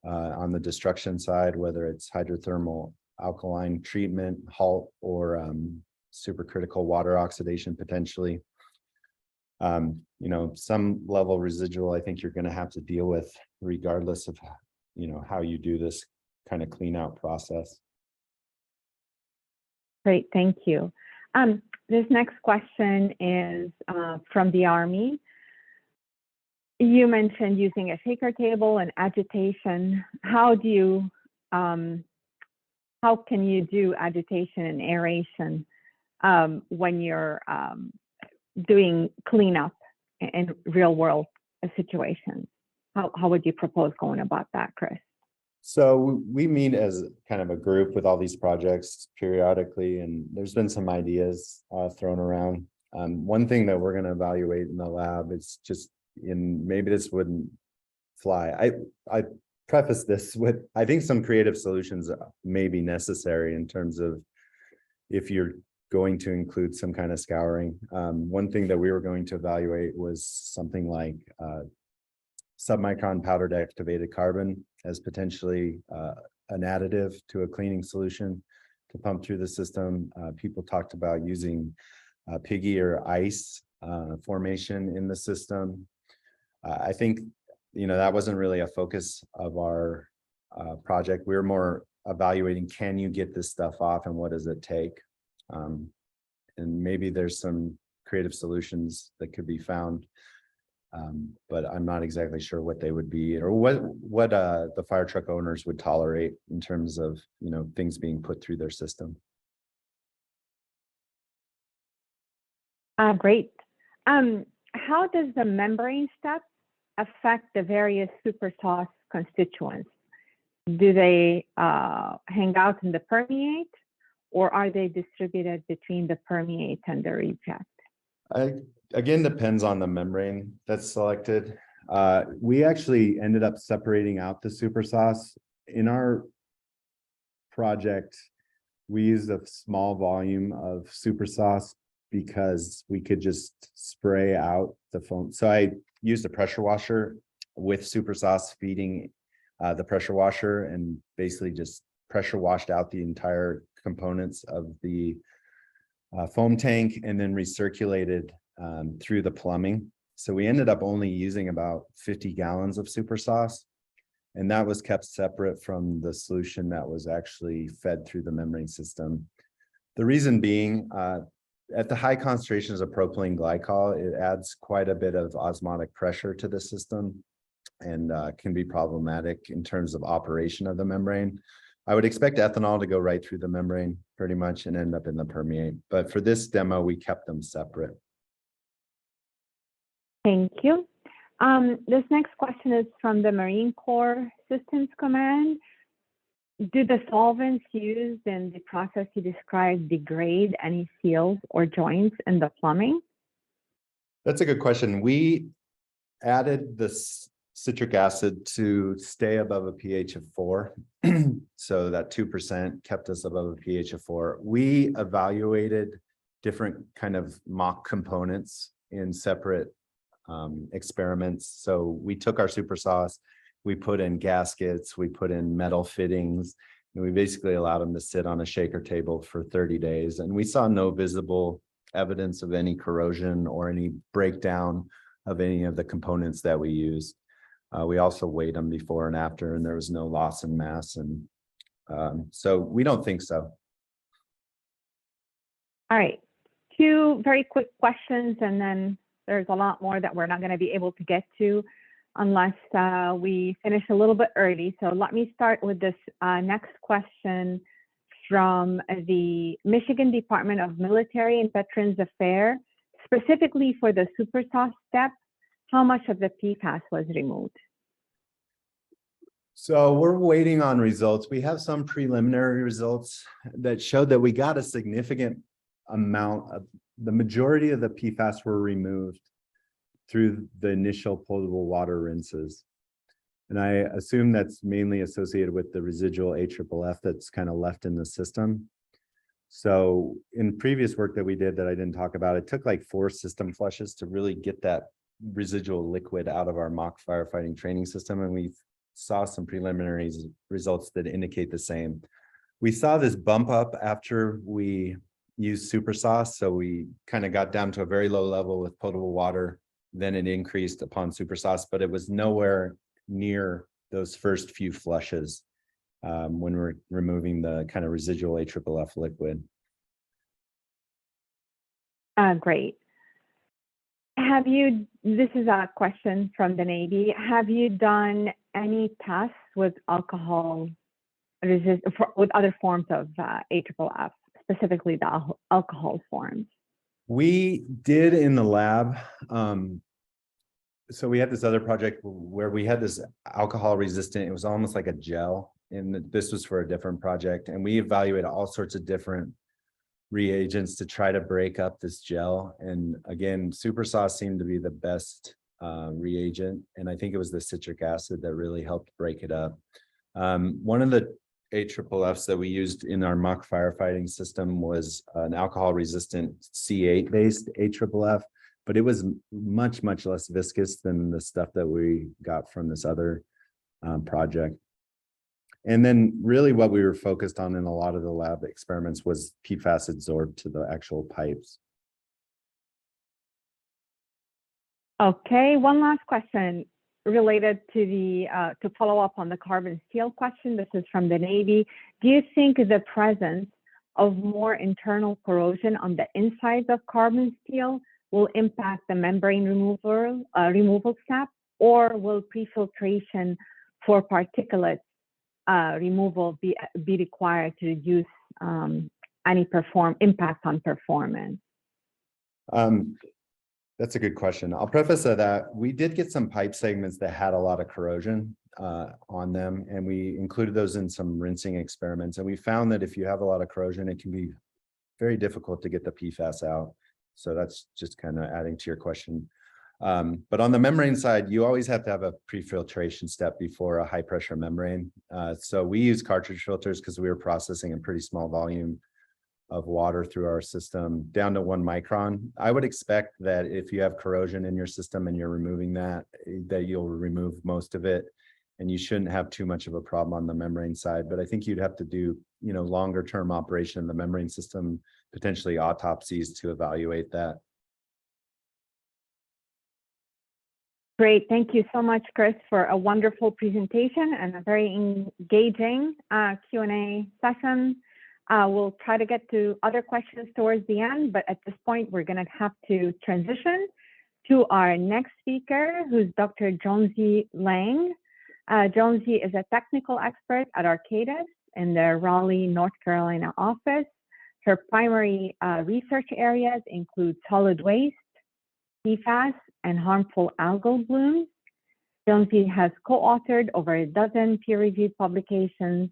on the destruction side, whether it's hydrothermal alkaline treatment, HALT, or supercritical water oxidation potentially. Some level residual I think you're going to have to deal with regardless of how you do this kind of clean out process. Great, thank you. This next question is from the Army. You mentioned using a shaker table and agitation. How can you do agitation and aeration when you're doing cleanup in real world situations? How would you propose going about that, Chris? So we meet as kind of a group with all these projects periodically, and there's been some ideas thrown around. One thing that we're going to evaluate in the lab is just maybe this wouldn't fly. I preface this with, I think some creative solutions may be necessary in terms of if you're going to include some kind of scouring. One thing that we were going to evaluate was something like submicron powdered activated carbon as potentially an additive to a cleaning solution to pump through the system. People talked about using piggy or ice formation in the system. I think that wasn't really a focus of our project. We were more evaluating, can you get this stuff off and what does it take? And maybe there's some creative solutions that could be found, but I'm not exactly sure what they would be or what the fire truck owners would tolerate in terms of things being put through their system. Great. How does the membrane step affect the various super sauce constituents? Do they hang out in the permeate, or are they distributed between the permeate and the reject? Again, depends on the membrane that's selected. We actually ended up separating out the super sauce. In our project, we used a small volume of super sauce because we could just spray out the foam. So I used a pressure washer with super sauce feeding the pressure washer and basically just pressure washed out the entire components of the foam tank and then recirculated through the plumbing. So we ended up only using about 50 gallons of super sauce, and that was kept separate from the solution that was actually fed through the membrane system. The reason being, at the high concentrations of propylene glycol, it adds quite a bit of osmotic pressure to the system and can be problematic in terms of operation of the membrane. I would expect ethanol to go right through the membrane pretty much and end up in the permeate. But for this demo, we kept them separate. Thank you. This next question is from the Marine Corps Systems Command. Do the solvents used in the process you described degrade any seals or joints in the plumbing? That's a good question. We added this citric acid to stay above a pH of 4. So that 2% kept us above a pH of 4. We evaluated different kind of mock components in separate experiments. So we took our super sauce, we put in gaskets, we put in metal fittings, and we basically allowed them to sit on a shaker table for 30 days. And we saw no visible evidence of any corrosion or any breakdown of any of the components that we used. We also weighed them before and after, and there was no loss in mass. And so we don't think so. All right, 2 very quick questions, and then there's a lot more that we're not going to be able to get to unless we finish a little bit early. So let me start with this next question from the Michigan Department of Military and Veterans Affairs, specifically for the super sauce step. How much of the PFAS was removed? So we're waiting on results. We have some preliminary results that showed that we got a significant amount of, the majority of the PFAS were removed through the initial potable water rinses. And I assume that's mainly associated with the residual AFFF that's kind of left in the system. So in previous work that we did that I didn't talk about, it took like 4 system flushes to really get that residual liquid out of our mock firefighting training system. And we saw some preliminary results that indicate the same. We saw this bump up after we used super sauce. So we kind of got down to a very low level with potable water. Then it increased upon super sauce, but it was nowhere near those first few flushes when we're removing the kind of residual AFFF liquid. Great. Have you, this is a question from the Navy, have you done any tests with alcohol with other forms of AFFF, specifically the alcohol forms? We did in the lab. So we had this other project where we had this alcohol resistant, it was almost like a gel, and this was for a different project. And we evaluated all sorts of different reagents to try to break up this gel. And again, super sauce seemed to be the best reagent. And I think it was the citric acid that really helped break it up. One of the AFFFs that we used in our mock firefighting system was an alcohol resistant C8 based AFFF, but it was much, much less viscous than the stuff that we got from this other project. And then really what we were focused on in a lot of the lab experiments was PFAS adsorbed to the actual pipes. Okay, one last question related to the, to follow up on the carbon steel question. This is from the Navy. Do you think the presence of more internal corrosion on the insides of carbon steel will impact the membrane removal step, or will prefiltration for particulate removal be required to reduce any impact on performance? That's a good question. I'll preface that we did get some pipe segments that had a lot of corrosion on them, and we included those in some rinsing experiments. And we found that if you have a lot of corrosion, it can be very difficult to get the PFAS out. So that's just kind of adding to your question. But on the membrane side, you always have to have a pre-filtration step before a high pressure membrane. So we use cartridge filters because we were processing a pretty small volume of water through our system down to 1 micron. I would expect that if you have corrosion in your system and you're removing that you'll remove most of it, and you shouldn't have too much of a problem on the membrane side. But I think you'd have to do, longer term operation in the membrane system, potentially autopsies to evaluate that. Great. Thank you so much, Chris, for a wonderful presentation and a very engaging Q&A session. We'll try to get to other questions towards the end, but at this point, we're going to have to transition to our next speaker, who's Dr. Jonesy Lang. Jonesy is a technical expert at Arcadis in the Raleigh, North Carolina office. Her primary research areas include solid waste, PFAS, and harmful algal blooms. Jonesy has co-authored over a dozen peer-reviewed publications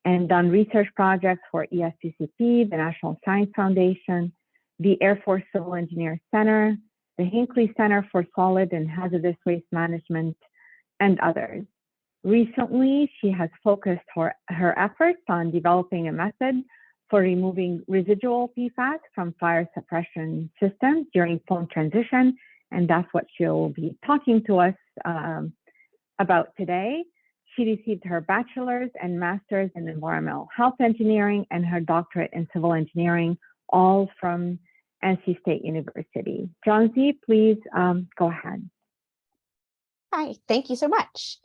and done research projects for ESTCP, the National Science Foundation, the Air Force Civil Engineer Center, the Hinckley Center for Solid and Hazardous Waste Management, and others. Recently, she has focused her efforts on developing a method for removing residual PFAS from fire suppression systems during foam transition, and that's what she'll be talking to us about today. She received her bachelor's and master's in environmental health engineering and her doctorate in civil engineering, all from NC State University. Johnsy, please go ahead. Hi, thank you so much.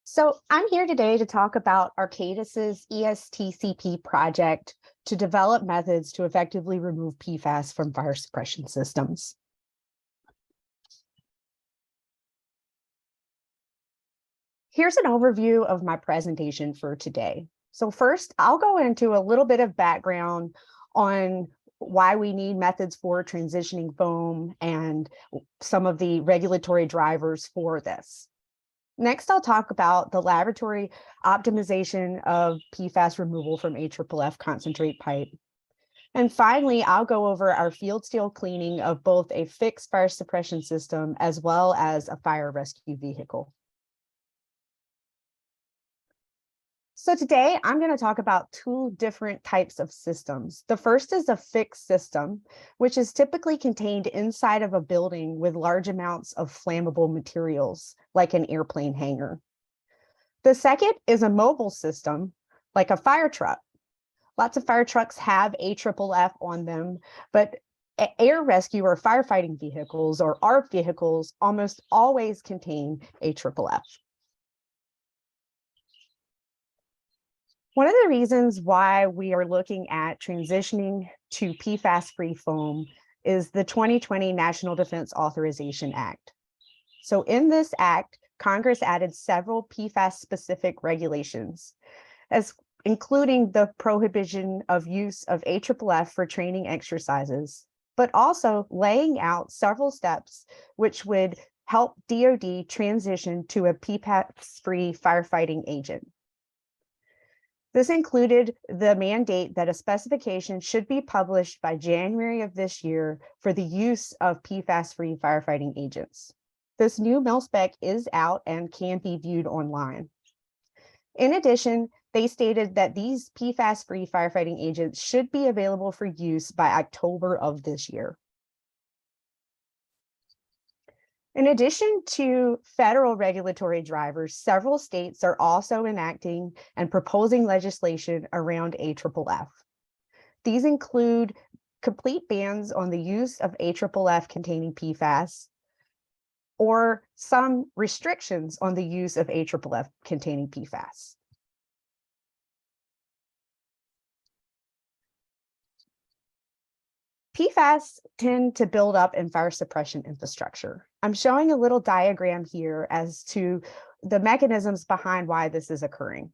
So I'm here today to talk about Arcadis's ESTCP project to develop methods to effectively remove PFAS from fire suppression systems. Here's an overview of my presentation for today. So first, I'll go into a little bit of background on why we need methods for transitioning foam and some of the regulatory drivers for this. Next, I'll talk about the laboratory optimization of PFAS removal from AFFF concentrate pipe. And finally, I'll go over our field scale cleaning of both a fixed fire suppression system as well as a fire rescue vehicle. So today I'm going to talk about two different types of systems. The first is a fixed system, which is typically contained inside of a building with large amounts of flammable materials, like an airplane hangar. The second is a mobile system, like a fire truck. Lots of fire trucks have AFFF on them, but air rescue or firefighting vehicles or ARP vehicles almost always contain AFFF. One of the reasons why we are looking at transitioning to PFAS-free foam is the 2020 National Defense Authorization Act. So in this act, Congress added several PFAS-specific regulations, including the prohibition of use of AFFF for training exercises, but also laying out several steps which would help DoD transition to a PFAS-free firefighting agent. This included the mandate that a specification should be published by January of this year for the use of PFAS-free firefighting agents. This new mil-spec is out and can be viewed online. In addition, they stated that these PFAS-free firefighting agents should be available for use by October of this year. In addition to federal regulatory drivers, several states are also enacting and proposing legislation around AFFF. These include complete bans on the use of AFFF containing PFAS, or some restrictions on the use of AFFF containing PFAS. PFAS tend to build up in fire suppression infrastructure. I'm showing a little diagram here as to the mechanisms behind why this is occurring.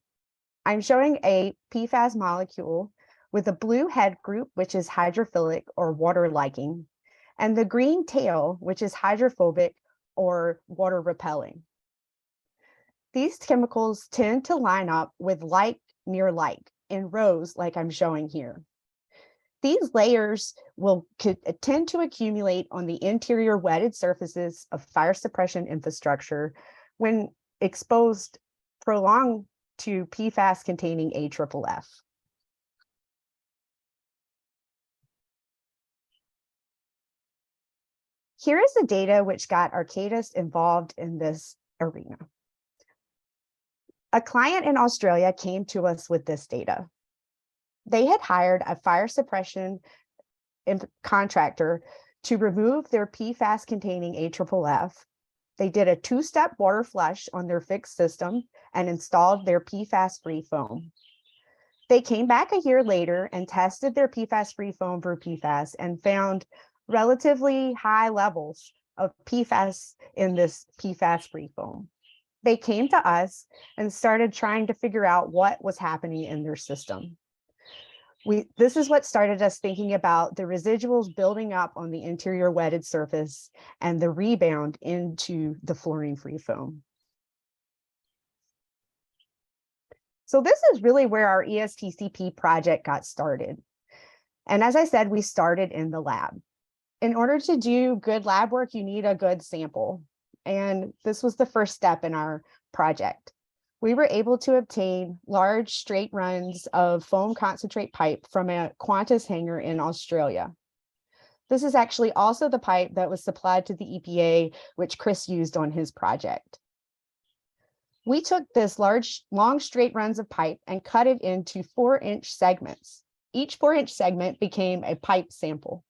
I'm showing a PFAS molecule with a blue head group, which is hydrophilic or water liking, and the green tail, which is hydrophobic or water repelling. These chemicals tend to line up with like near like in rows like I'm showing here. These layers will tend to accumulate on the interior wetted surfaces of fire suppression infrastructure when exposed prolonged to PFAS containing AFFF. Here is the data which got Arcadis involved in this arena. A client in Australia came to us with this data. They had hired a fire suppression contractor to remove their PFAS containing AFFF. They did a two-step water flush on their fixed system and installed their PFAS-free foam. They came back a year later and tested their PFAS-free foam for PFAS and found relatively high levels of PFAS in this PFAS-free foam. They came to us and started trying to figure out what was happening in their system. This is what started us thinking about the residuals building up on the interior wetted surface and the rebound into the fluorine-free foam. So this is really where our ESTCP project got started. And as I said, we started in the lab. In order to do good lab work, you need a good sample. And this was the first step in our project. We were able to obtain large straight runs of foam concentrate pipe from a Qantas hangar in Australia. This is actually also the pipe that was supplied to the EPA, which Chris used on his project. We took this long straight runs of pipe and cut it into 4-inch segments. Each 4-inch segment became a pipe sample.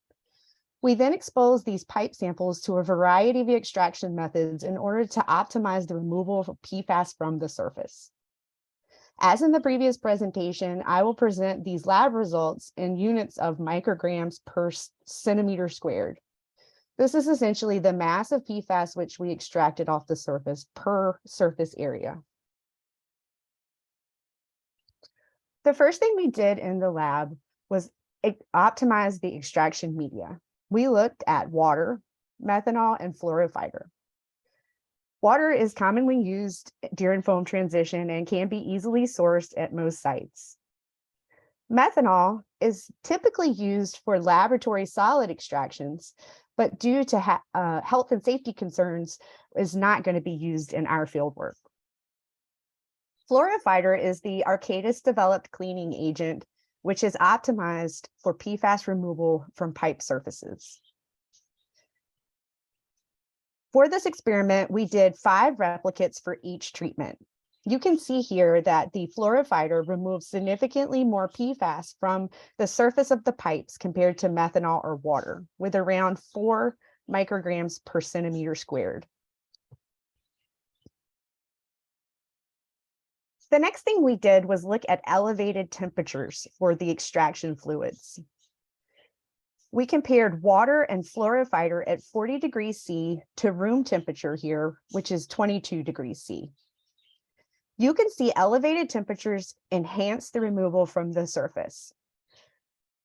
We then exposed these pipe samples to a variety of extraction methods in order to optimize the removal of PFAS from the surface. As in the previous presentation, I will present these lab results in units of micrograms per centimeter squared. This is essentially the mass of PFAS which we extracted off the surface per surface area. The first thing we did in the lab was optimize the extraction media. We looked at water, methanol, and fluorofighter. Water is commonly used during foam transition and can be easily sourced at most sites. Methanol is typically used for laboratory solid extractions, but due to health and safety concerns, is not going to be used in our field work. Fluorofighter is the Arcadis developed cleaning agent, which is optimized for PFAS removal from pipe surfaces. For this experiment, we did 5 replicates for each treatment. You can see here that the fluorofighter removes significantly more PFAS from the surface of the pipes compared to methanol or water, with around 4 micrograms per centimeter squared. The next thing we did was look at elevated temperatures for the extraction fluids. We compared water and fluorofighter at 40 degrees C to room temperature here, which is 22 degrees C. You can see elevated temperatures enhance the removal from the surface.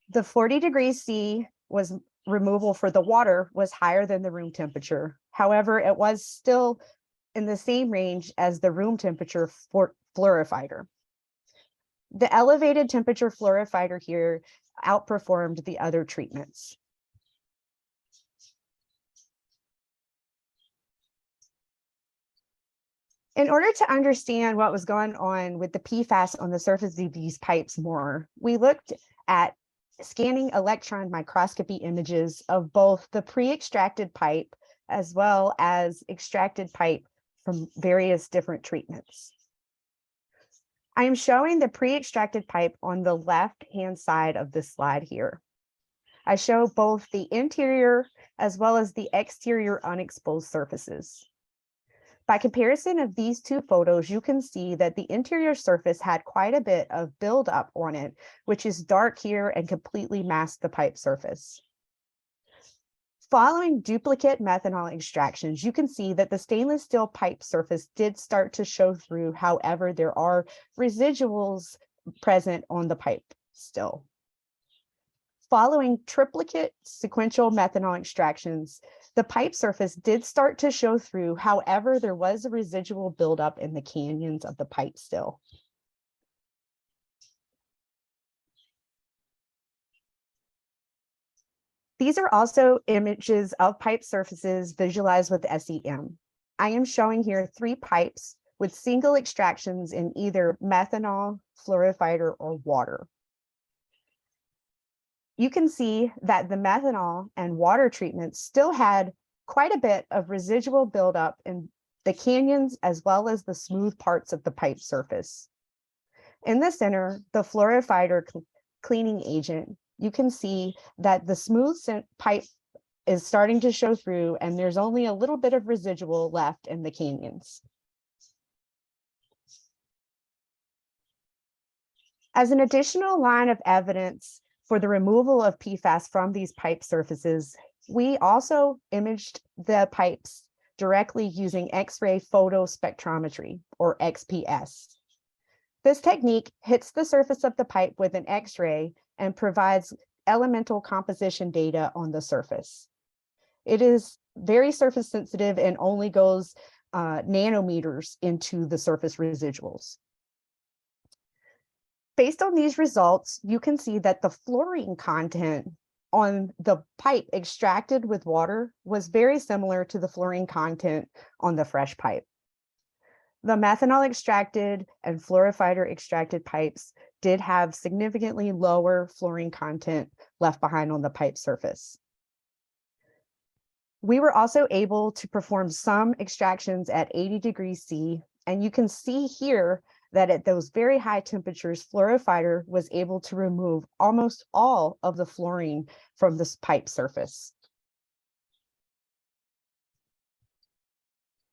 The 40 degrees C was removal for the water was higher than the room temperature. However, it was still in the same range as the room temperature for fluorofighter. The elevated temperature fluorofighter here outperformed the other treatments. In order to understand what was going on with the PFAS on the surface of these pipes more, we looked at scanning electron microscopy images of both the pre-extracted pipe as well as extracted pipe from various different treatments. I am showing the pre-extracted pipe on the left-hand side of this slide here. I show both the interior as well as the exterior unexposed surfaces. By comparison of these 2 photos, you can see that the interior surface had quite a bit of buildup on it, which is dark here and completely masked the pipe surface. Following duplicate methanol extractions, you can see that the stainless steel pipe surface did start to show through. However, there are residuals present on the pipe still. Following triplicate sequential methanol extractions, the pipe surface did start to show through. However, there was a residual buildup in the canyons of the pipe still. These are also images of pipe surfaces visualized with SEM. I am showing here 3 pipes with single extractions in either methanol, fluorofighter, or water. You can see that the methanol and water treatments still had quite a bit of residual buildup in the canyons as well as the smooth parts of the pipe surface. In the center, the fluorofighter cleaning agent, you can see that the smooth pipe is starting to show through and there's only a little bit of residual left in the canyons. As an additional line of evidence for the removal of PFAS from these pipe surfaces, we also imaged the pipes directly using X-ray photospectrometry, or XPS. This technique hits the surface of the pipe with an X-ray and provides elemental composition data on the surface. It is very surface sensitive and only goes nanometers into the surface residuals. Based on these results, you can see that the fluorine content on the pipe extracted with water was very similar to the fluorine content on the fresh pipe. The methanol extracted and fluorifier extracted pipes did have significantly lower fluorine content left behind on the pipe surface. We were also able to perform some extractions at 80 degrees C, and you can see here that at those very high temperatures, Firefighter was able to remove almost all of the fluorine from this pipe surface.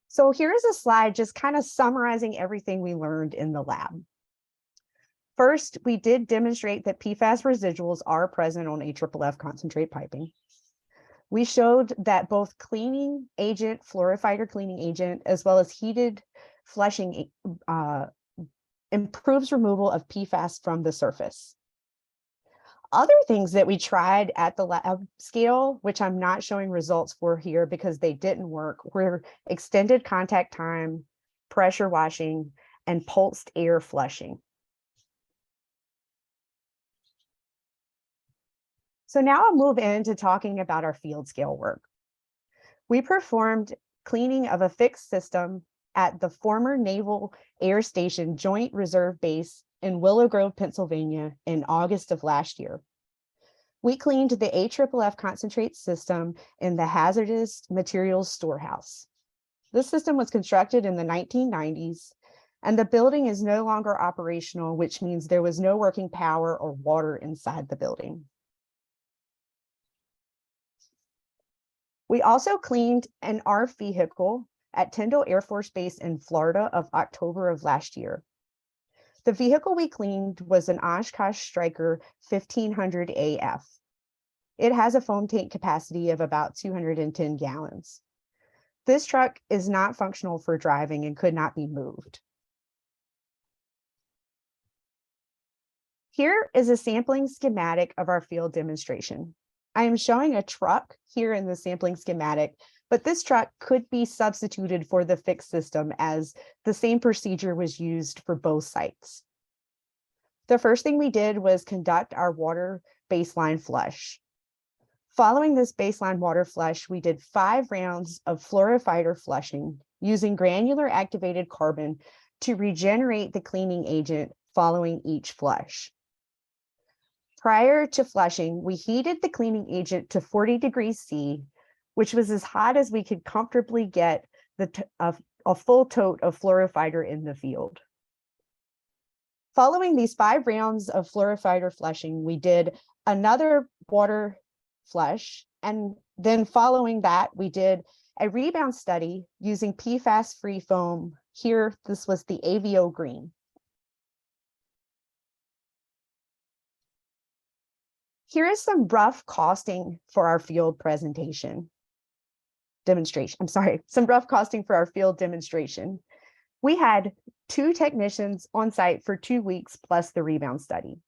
So here is a slide just kind of summarizing everything we learned in the lab. First, we did demonstrate that PFAS residuals are present on AFFF concentrate piping. We showed that both cleaning agent, Firefighter cleaning agent, as well as heated flushing improves removal of PFAS from the surface. Other things that we tried at the lab scale, which I'm not showing results for here because they didn't work, were extended contact time, pressure washing, and pulsed air flushing. So now I'll move into talking about our field scale work. We performed cleaning of a fixed system at the former Naval Air Station Joint Reserve Base in Willow Grove, Pennsylvania in August of last year. We cleaned the AFFF concentrate system in the hazardous materials storehouse. This system was constructed in the 1990s, and the building is no longer operational, which means there was no working power or water inside the building. We also cleaned an ARFF vehicle at Tyndall Air Force Base in Florida of October of last year. The vehicle we cleaned was an Oshkosh Striker 1500 AF. It has a foam tank capacity of about 210 gallons. This truck is not functional for driving and could not be moved. Here is a sampling schematic of our field demonstration. I am showing a truck here in the sampling schematic, but this truck could be substituted for the fixed system as the same procedure was used for both sites. The first thing we did was conduct our water baseline flush. Following this baseline water flush, we did 5 rounds of Firefighter flushing using granular activated carbon to regenerate the cleaning agent following each flush. Prior to flushing, we heated the cleaning agent to 40 degrees C, which was as hot as we could comfortably get a full tote of Firefighter in the field. Following these 5 rounds of Firefighter flushing, we did another water flush, and then following that, we did a rebound study using PFAS-free foam. Here, this was the AVO green. Here is some rough costing for our field demonstration. Some rough costing for our field demonstration. We had 2 technicians on site for 2 weeks plus the rebound study.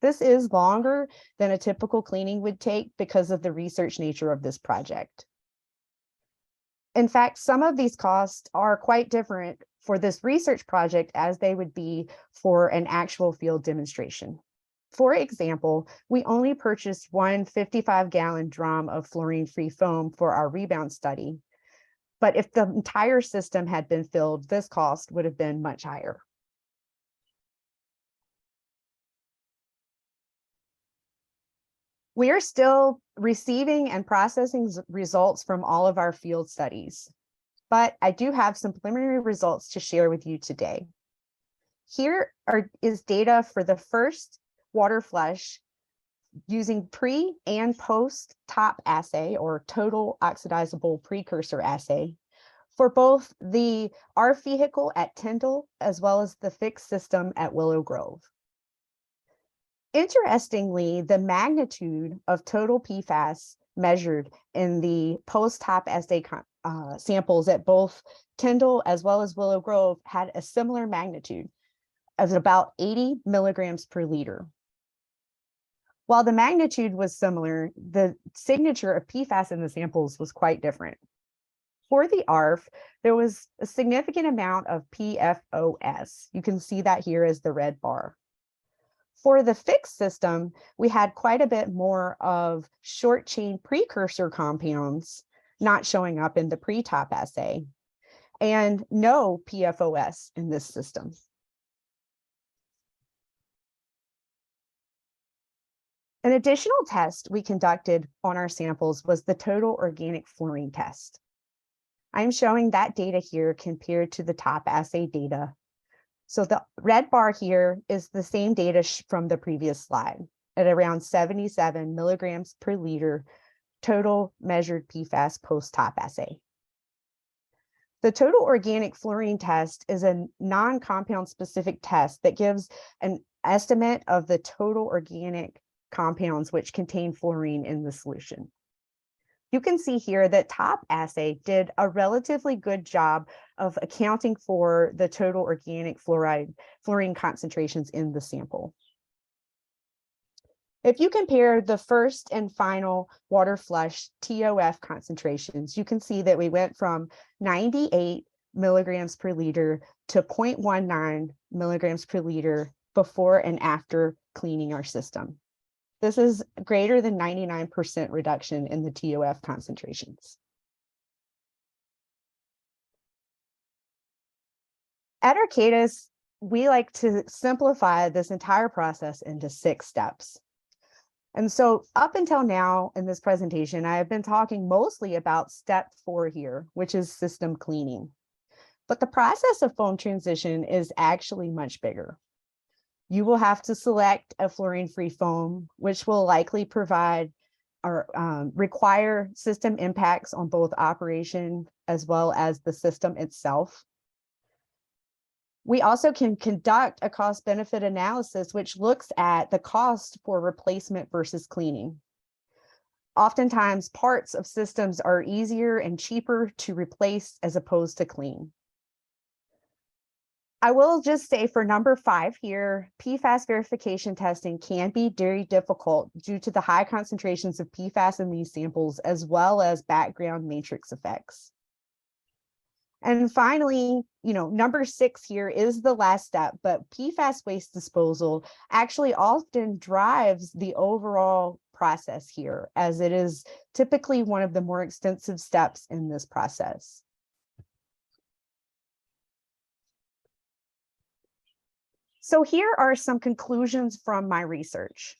This is longer than a typical cleaning would take because of the research nature of this project. In fact, some of these costs are quite different for this research project as they would be for an actual field demonstration. For example, we only purchased one 55-gallon drum of fluorine-free foam for our rebound study, but if the entire system had been filled, this cost would have been much higher. We are still receiving and processing results from all of our field studies, but I do have some preliminary results to share with you today. Here is data for the first water flush using pre and post top assay or total oxidizable precursor assay for both the ARFF vehicle at Tyndall as well as the fixed system at Willow Grove. Interestingly, the magnitude of total PFAS measured in the post-top assay samples at both Tyndall as well as Willow Grove had a similar magnitude of about 80 milligrams per liter. While the magnitude was similar, the signature of PFAS in the samples was quite different. For the ARF, there was a significant amount of PFOS. You can see that here as the red bar. For the fixed system, we had quite a bit more of short chain precursor compounds not showing up in the pre-top assay, and no PFOS in this system. An additional test we conducted on our samples was the total organic fluorine test. I'm showing that data here compared to the top assay data. So the red bar here is the same data from the previous slide at around 77 milligrams per liter total measured PFAS post-top assay. The total organic fluorine test is a non-compound specific test that gives an estimate of the total organic compounds which contain fluorine in the solution. You can see here that top assay did a good job of accounting for the total organic fluorine concentrations in the sample. If you compare the first and final water flush TOF concentrations, you can see that we went from 98 milligrams per liter to 0.19 milligrams per liter before and after cleaning our system. This is greater than 99% reduction in the TOF concentrations. At Arcadis, we like to simplify this entire process into 6 steps. And so up until now in this presentation, I have been talking mostly about step 4 here, which is system cleaning. But the process of foam transition is actually much bigger. You will have to select a fluorine-free foam, which will likely provide or require system impacts on both operation as well as the system itself. We also can conduct a cost-benefit analysis, which looks at the cost for replacement versus cleaning. Oftentimes, parts of systems are easier and cheaper to replace as opposed to clean. I will just say for number 5 here, PFAS verification testing can be very difficult due to the high concentrations of PFAS in these samples, as well as background matrix effects. And finally, number 6 here is the last step, but PFAS waste disposal actually often drives the overall process here, as it is typically one of the more extensive steps in this process. So here are some conclusions from my research.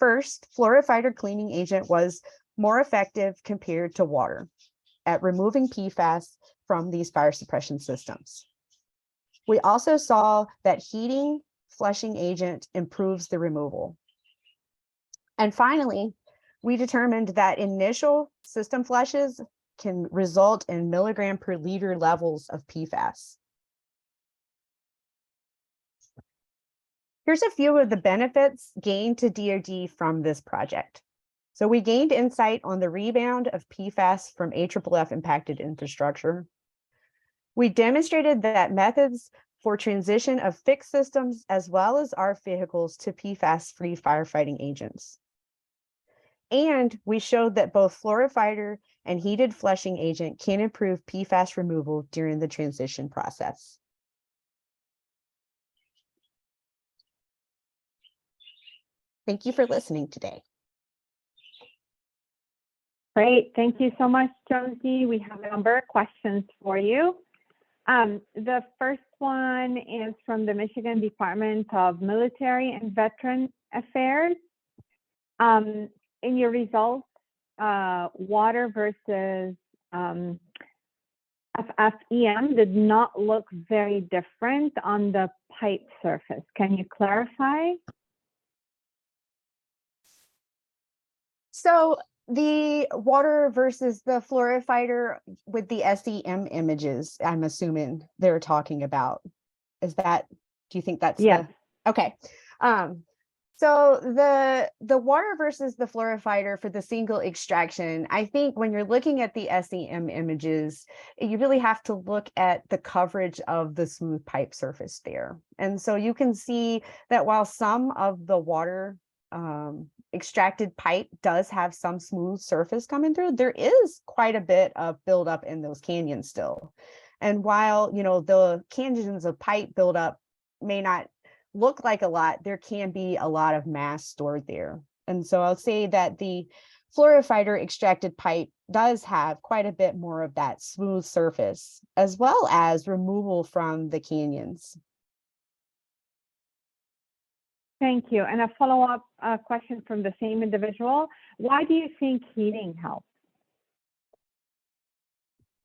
First, fluorified cleaning agent was more effective compared to water at removing PFAS from these fire suppression systems. We also saw that heating flushing agent improves the removal. And finally, we determined that initial system flushes can result in milligram per liter levels of PFAS. Here's a few of the benefits gained to DoD from this project. So we gained insight on the rebound of PFAS from AFFF impacted infrastructure. We demonstrated that methods for transition of fixed systems as well as our vehicles to PFAS-free firefighting agents. And we showed that both fluorifier and heated flushing agent can improve PFAS removal during the transition process. Thank you for listening today. Great. Thank you so much, Josie. We have a number of questions for you. The first one is from the Michigan Department of Military and Veteran Affairs. In your results, water versus FFEM did not look very different on the pipe surface. Can you clarify? So the water versus the fluorifier with the SEM images, I'm assuming they're talking about. Is that, do you think that's yes. Okay. So the water versus the fluorifier for the single extraction, I think when you're looking at the SEM images, you really have to look at the coverage of the smooth pipe surface there. And so you can see that while some of the water extracted pipe does have some smooth surface coming through, there is quite a bit of buildup in those canyons still. And while, the canyons of pipe buildup may not look like a lot, there can be a lot of mass stored there. And so I'll say that the fluorifier extracted pipe does have quite a bit more of that smooth surface, as well as removal from the canyons. Thank you. And a follow-up question from the same individual. Why do you think heating helps?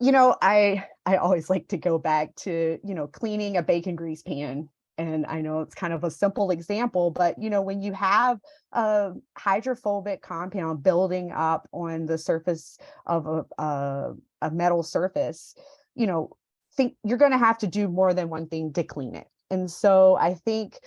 I always like to go back to, cleaning a bacon grease pan. And I know it's kind of a simple example, but, when you have a hydrophobic compound building up on the surface of a metal surface, think you're going to have to do more than one thing to clean it. And so I think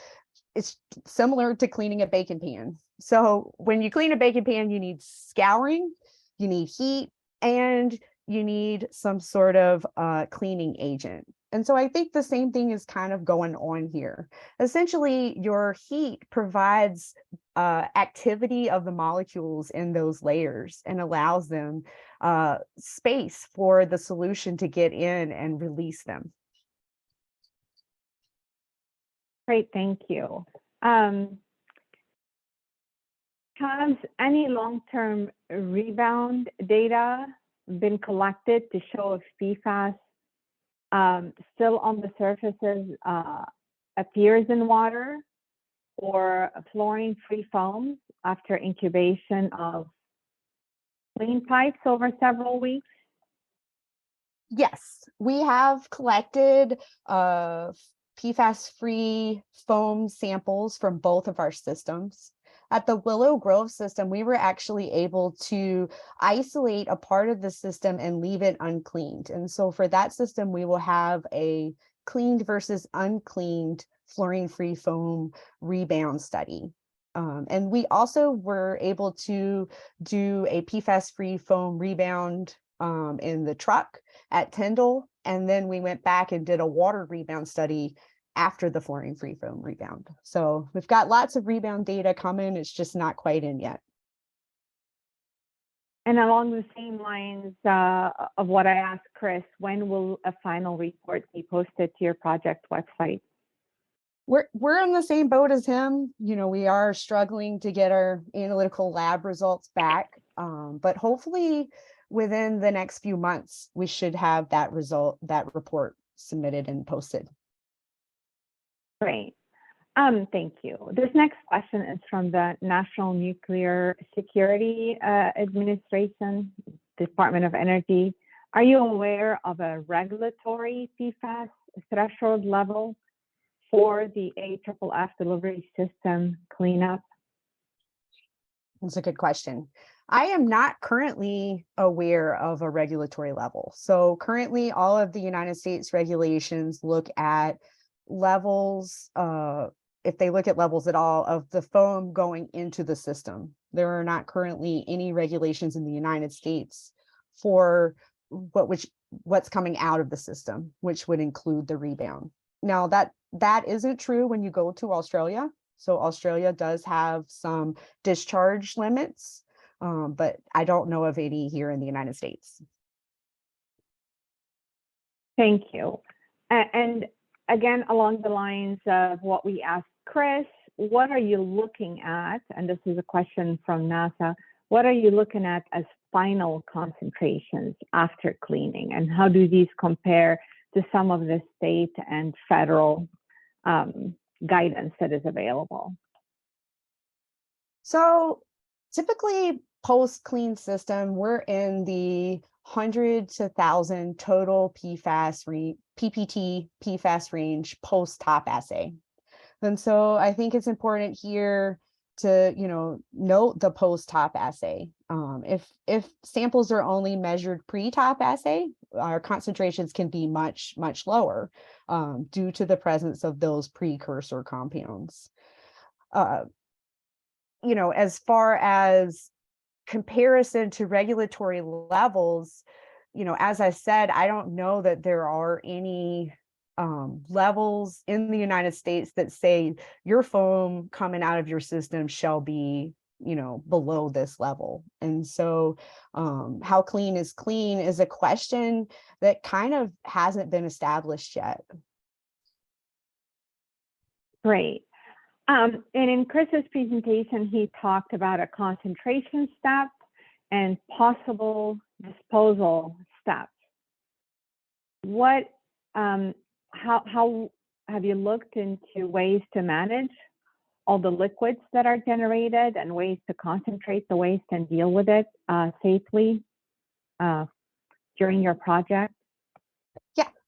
it's similar to cleaning a bacon pan. So when you clean a bacon pan, you need scouring, you need heat, and you need some sort of cleaning agent. And so I think the same thing is kind of going on here. Essentially, your heat provides activity of the molecules in those layers and allows them space for the solution to get in and release them. Great, thank you. Has any long-term rebound data been collected to show if PFAS still on the surfaces appears in water or fluorine-free foams after incubation of clean pipes over several weeks? Yes, we have collected PFAS-free foam samples from both of our systems. At the Willow Grove system, we were actually able to isolate a part of the system and leave it uncleaned. And so for that system, we will have a cleaned versus uncleaned fluorine-free foam rebound study. And we also were able to do a PFAS-free foam rebound in the truck at Tyndall. And then we went back and did a water rebound study after the fluorine-free foam rebound. So we've got lots of rebound data coming. It's just not quite in yet. And along the same lines of what I asked Chris, when will a final report be posted to your project website? We're in the same boat as him. We are struggling to get our analytical lab results back, but hopefully within the next few months, we should have that report submitted and posted. Great. Thank you. This next question is from the National Nuclear Security Administration, Department of Energy. Are you aware of a regulatory PFAS threshold level for the AFFF delivery system cleanup? That's a good question. I am not currently aware of a regulatory level. So currently all of the United States regulations look at levels, if they look at levels at all, of the foam going into the system. There are not currently any regulations in the United States for what's coming out of the system, which would include the rebound. Now that isn't true when you go to Australia. So Australia does have some discharge limits, but I don't know of any here in the United States. Thank you. And again, along the lines of what we asked Chris, what are you looking at? And this is a question from NASA. What are you looking at as final concentrations after cleaning? And how do these compare to some of the state and federal guidance that is available? So typically post-clean system, we're in the 100 to 1,000 total PPT PFAS range post-top assay. And so I think it's important here to note the post-top assay. If samples are only measured pre-top assay, our concentrations can be much lower due to the presence of those precursor compounds. as far as comparison to regulatory levels, as I said, I don't know that there are any levels in the United States that say your foam coming out of your system shall be, below this level. And so how clean is a question that kind of hasn't been established yet. Great. And in Chris's presentation, he talked about a concentration step and possible disposal steps. How have you looked into ways to manage all the liquids that are generated and ways to concentrate the waste and deal with it safely during your project?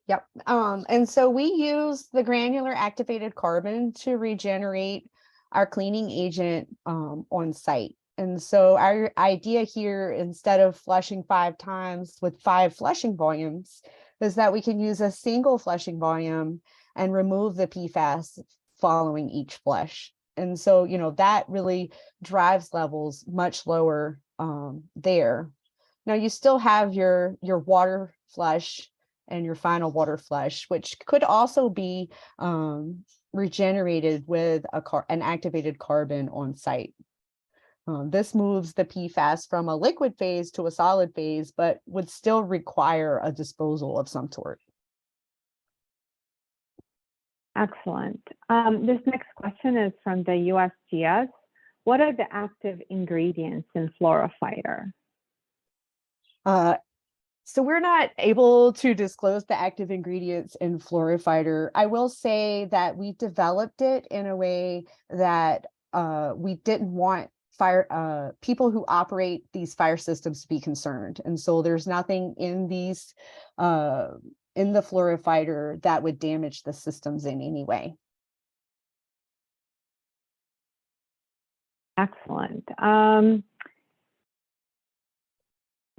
Yep. And so we use the granular activated carbon to regenerate our cleaning agent on site. And so our idea here, instead of flushing 5 times with 5 flushing volumes, is that we can use a single flushing volume and remove the PFAS following each flush. And so, that really drives levels much lower there. Now you still have your water flush and your final water flush, which could also be regenerated with an activated carbon on site. This moves the PFAS from a liquid phase to a solid phase, but would still require a disposal of some sort. Excellent. This next question is from the USGS. What are the active ingredients in Firefighting? So we're not able to disclose the active ingredients in Firefighting. I will say that we developed it in a way that we didn't want people who operate these fire systems to be concerned. And so there's nothing in these in the Firefighting that would damage the systems in any way. Excellent.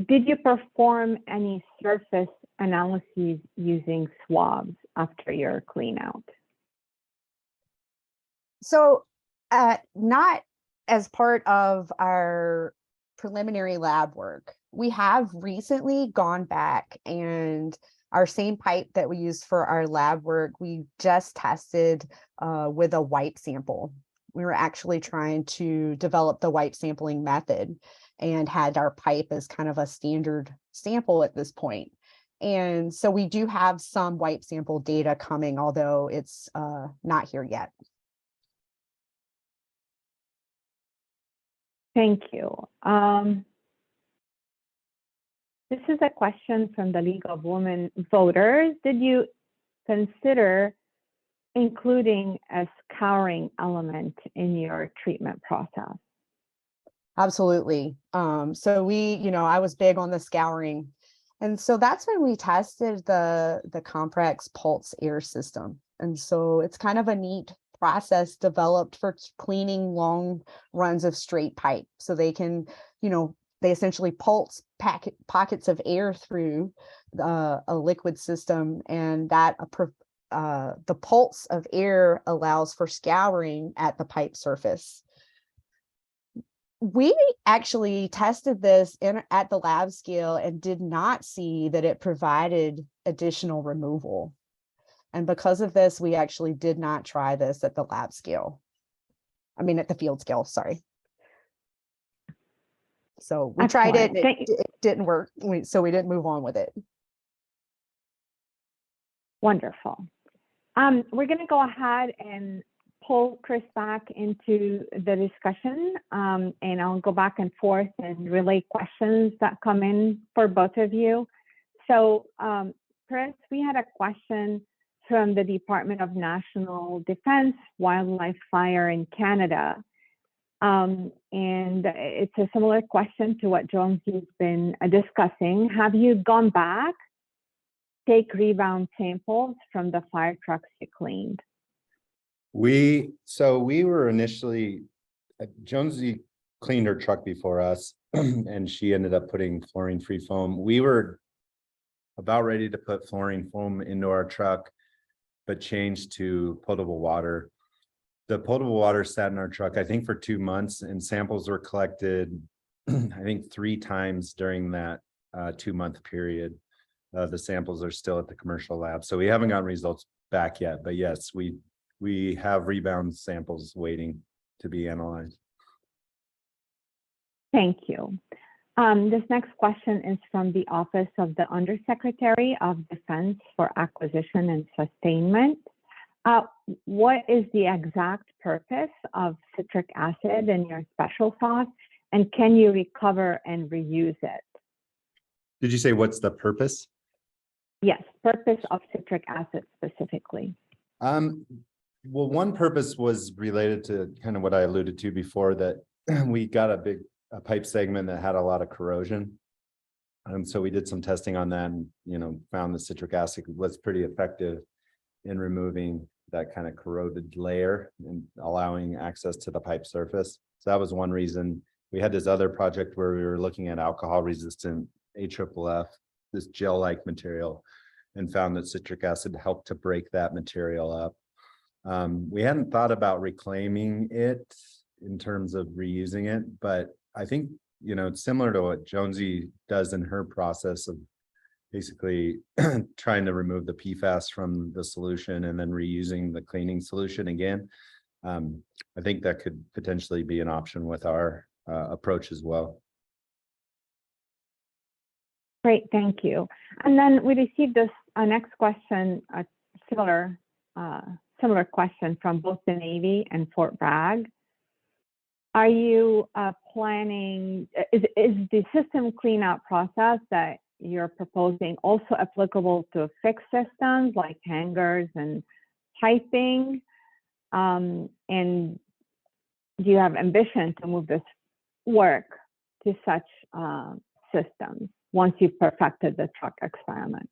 Did you perform any surface analyses using swabs after your clean out? So not as part of our preliminary lab work. We have recently gone back, and our same pipe that we used for our lab work, we just tested with a wipe sample. We were actually trying to develop the wipe sampling method and had our pipe as kind of a standard sample at this point. And so we do have some wipe sample data coming, although it's not here yet. Thank you. This is a question from the League of Women Voters. Did you consider including a scouring element in your treatment process? Absolutely. So I was big on the scouring. And so that's when we tested the Comprex Pulse air system. And so it's kind of a neat process developed for cleaning long runs of straight pipe. So they can, they essentially pulse pockets of air through a liquid system, and that the pulse of air allows for scouring at the pipe surface. We actually tested this at the lab scale and did not see that it provided additional removal. And because of this, we actually did not try this at the lab scale. At the field scale, sorry. So we tried it, it didn't work, so we didn't move on with it. Wonderful. We're going to go ahead and pull Chris back into the discussion, and I'll go back and forth and relay questions that come in for both of you. So Chris, we had a question from the Department of National Defense Wildlife Fire in Canada. And it's a similar question to what Jonesy's been discussing. Have you gone back, take rebound samples from the fire trucks you cleaned? We were initially, Jonesy cleaned her truck before us, and she ended up putting fluorine-free foam. We were about ready to put fluorine foam into our truck, but changed to potable water. the potable water sat in our truck, I think for 2 months, and samples were collected, I think 3 times during that 2-month period. The samples are still at the commercial lab, so we haven't gotten results back yet, but yes, we have rebound samples waiting to be analyzed. Thank you. This next question is from the Office of the Undersecretary of Defense for Acquisition and Sustainment. What is the exact purpose of citric acid in your special sauce, and can you recover and reuse it? Did you say what's the purpose? Yes, purpose of citric acid specifically. Well, one purpose was related to kind of what I alluded to before, that we got a pipe segment that had a lot of corrosion. So we did some testing on that and, found the citric acid was pretty effective in removing that kind of corroded layer and allowing access to the pipe surface. So that was one reason. We had this other project where we were looking at alcohol resistant AFFF, this gel-like material, and found that citric acid helped to break that material up. We hadn't thought about reclaiming it in terms of reusing it, but I think, it's similar to what Jonesy does in her process of basically trying to remove the PFAS from the solution and then reusing the cleaning solution again. I think that could potentially be an option with our approach as well. Great, thank you. And then we received this next question, a similar question from both the Navy and Fort Bragg. Are you planning, is the system cleanout process that you're proposing also applicable to fixed systems like hangars and piping? And do you have ambition to move this work to such systems once you've perfected the truck experiment?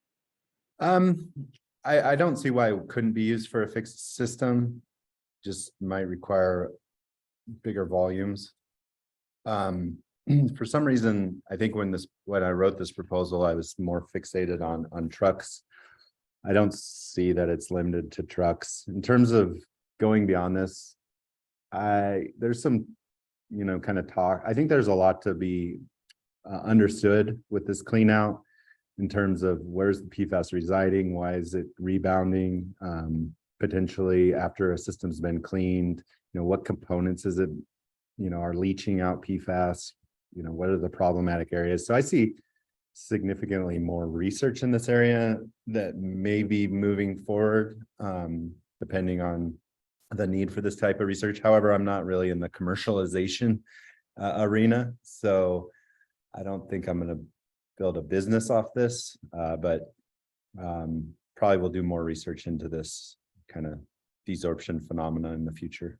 I don't see why it couldn't be used for a fixed system. Just might require bigger volumes. For some reason, I think when I wrote this proposal, I was more fixated on trucks. I don't see that it's limited to trucks. In terms of going beyond this, there's some, kind of talk. I think there's a lot to be understood with this clean out in terms of where's the PFAS residing, why is it rebounding, potentially after a system's been cleaned, what components is it, are leaching out PFAS, what are the problematic areas. So I see significantly more research in this area that may be moving forward, depending on the need for this type of research. However, I'm not really in the commercialization arena, so I don't think I'm going to build a business off this, but probably will do more research into this kind of desorption phenomena in the future.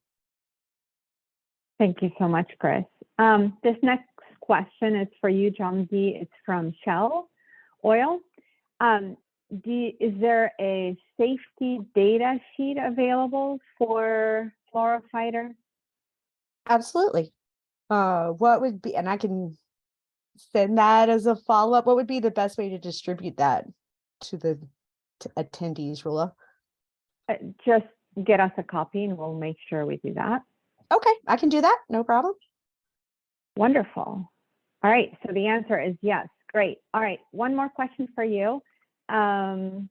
Thank you so much, Chris. This next question is for you, Jonesy. It's from Shell Oil. Is there a safety data sheet available for Firefighting? Absolutely. What would be, and I can send that as a follow-up, what would be the best way to distribute that to the attendees, Rula? Just get us a copy and we'll make sure we do that. Okay, I can do that, no problem. Wonderful. All right, so the answer is yes. Great. All right, one more question for you. You're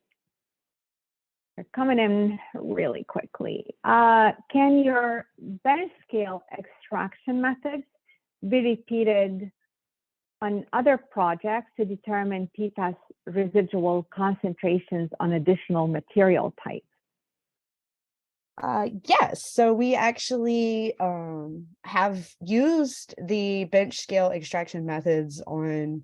coming in really quickly. Can your bench scale extraction methods be repeated on other projects to determine PFAS residual concentrations on additional material types? Yes, so we actually have used the bench scale extraction methods on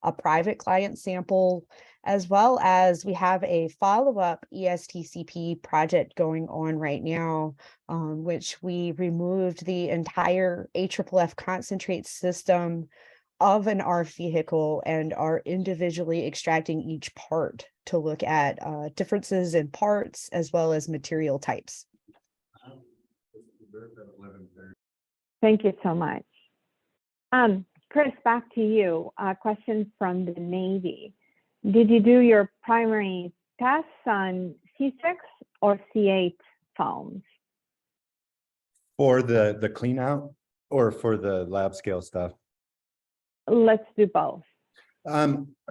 a private client sample, as well as we have a follow-up ESTCP project going on right now, which we removed the entire AFFF concentrate system of an ARFF vehicle and are individually extracting each part to look at differences in parts as well as material types. Thank you so much. Chris, back to you. A question from the Navy. Did you do your primary tests on C6 or C8 foams? For the clean out or for the lab scale stuff? Let's do both.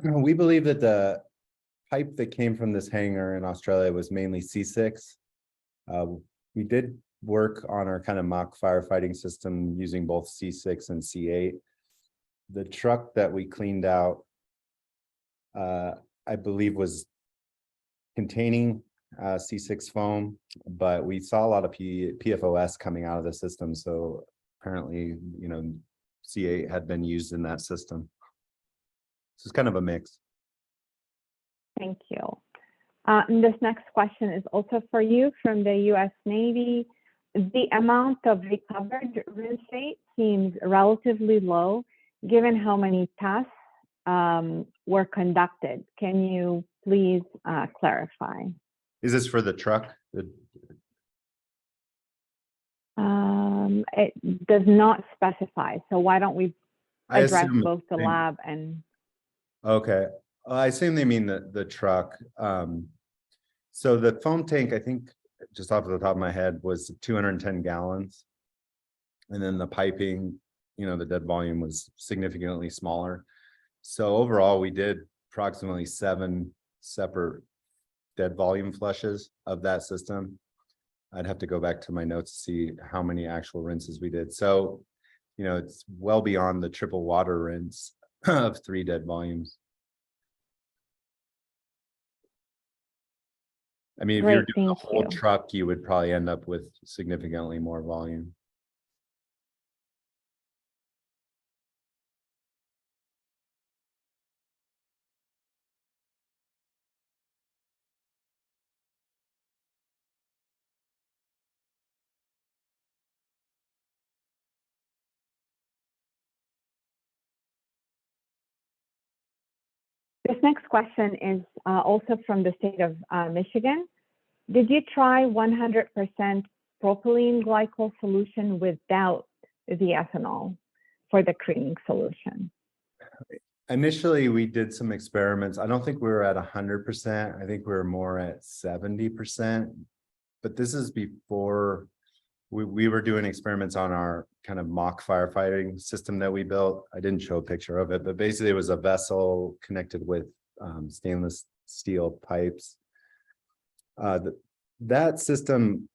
We believe that the pipe that came from this hangar in Australia was mainly C6. We did work on our kind of mock firefighting system using both C6 and C8. The truck that we cleaned out, I believe, was containing C6 foam, but we saw a lot of PFOS coming out of the system. So apparently, C8 had been used in that system. So it's kind of a mix. Thank you. And this next question is also for you from the U.S. Navy. The amount of recovered rinse rate seems relatively low, given how many tests were conducted. Can you please clarify? Is this for the truck? It does not specify. So why don't we address both the they, lab and... Okay. I assume they mean the truck. So the foam tank, I think, just off the top of my head, was 210 gallons. And then the piping, the dead volume was significantly smaller. So overall, we did approximately 7 separate dead volume flushes of that system. I'd have to go back to my notes to see how many actual rinses we did. So, it's well beyond the triple water rinse of 3 dead volumes. I mean, if you're doing the whole truck, you would probably end up with significantly more volume. This next question is also from the state of Michigan. Did you try 100% propylene glycol solution without the ethanol for the cleaning solution? Initially, we did some experiments. I don't think we were at 100%. I think we were more at 70%. But this is before we were doing experiments on our kind of mock firefighting system that we built. I didn't show a picture of it, but basically it was a vessel connected with stainless steel pipes. That system,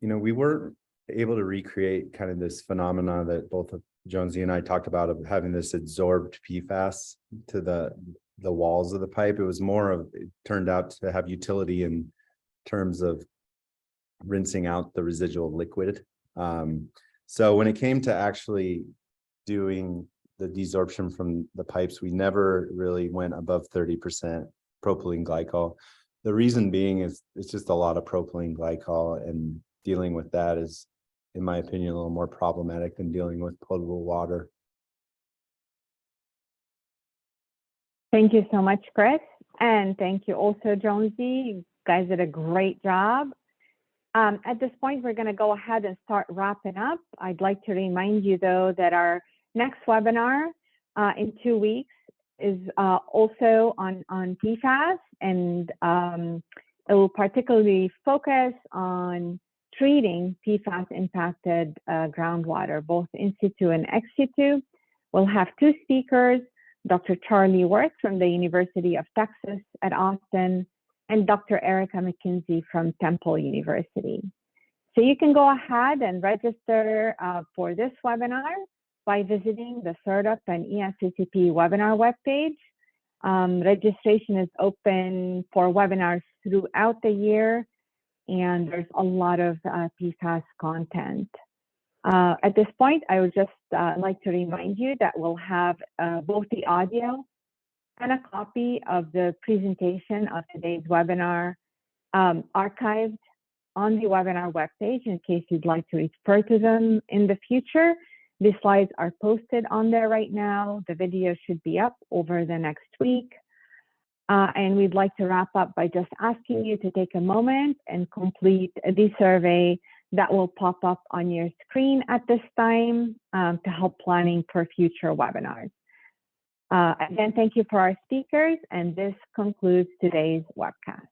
we weren't able to recreate kind of this phenomena that both Jonesy and I talked about, of having this absorbed PFAS to the walls of the pipe. It was more of, it turned out to have utility in terms of rinsing out the residual liquid. So when it came to actually doing the desorption from the pipes, we never really went above 30% propylene glycol. The reason being is it's just a lot of propylene glycol, and dealing with that is, in my opinion, a little more problematic than dealing with potable water. Thank you so much, Chris. And thank you also, Jonesy. You guys did a great job. At this point, we're going to go ahead and start wrapping up. I'd like to remind you, though, that our next webinar in 2 weeks is also on PFAS, and it will particularly focus on treating PFAS-impacted groundwater, both in situ and ex situ. We'll have 2 speakers, Dr. Charlie Worth from the University of Texas at Austin, and Dr. Erica McKenzie from Temple University. So you can go ahead and register for this webinar by visiting the CERDUP and ESCCP webinar webpage. Registration is open for webinars throughout the year, and there's a lot of PFAS content. At this point, I would just like to remind you that we'll have both the audio and a copy of the presentation of today's webinar archived on the webinar webpage in case you'd like to refer to them in the future. The slides are posted on there right now. The video should be up over the next week. And we'd like to wrap up by just asking you to take a moment and complete the survey that will pop up on your screen at this time to help planning for future webinars. Again, thank you for our speakers, and this concludes today's webcast.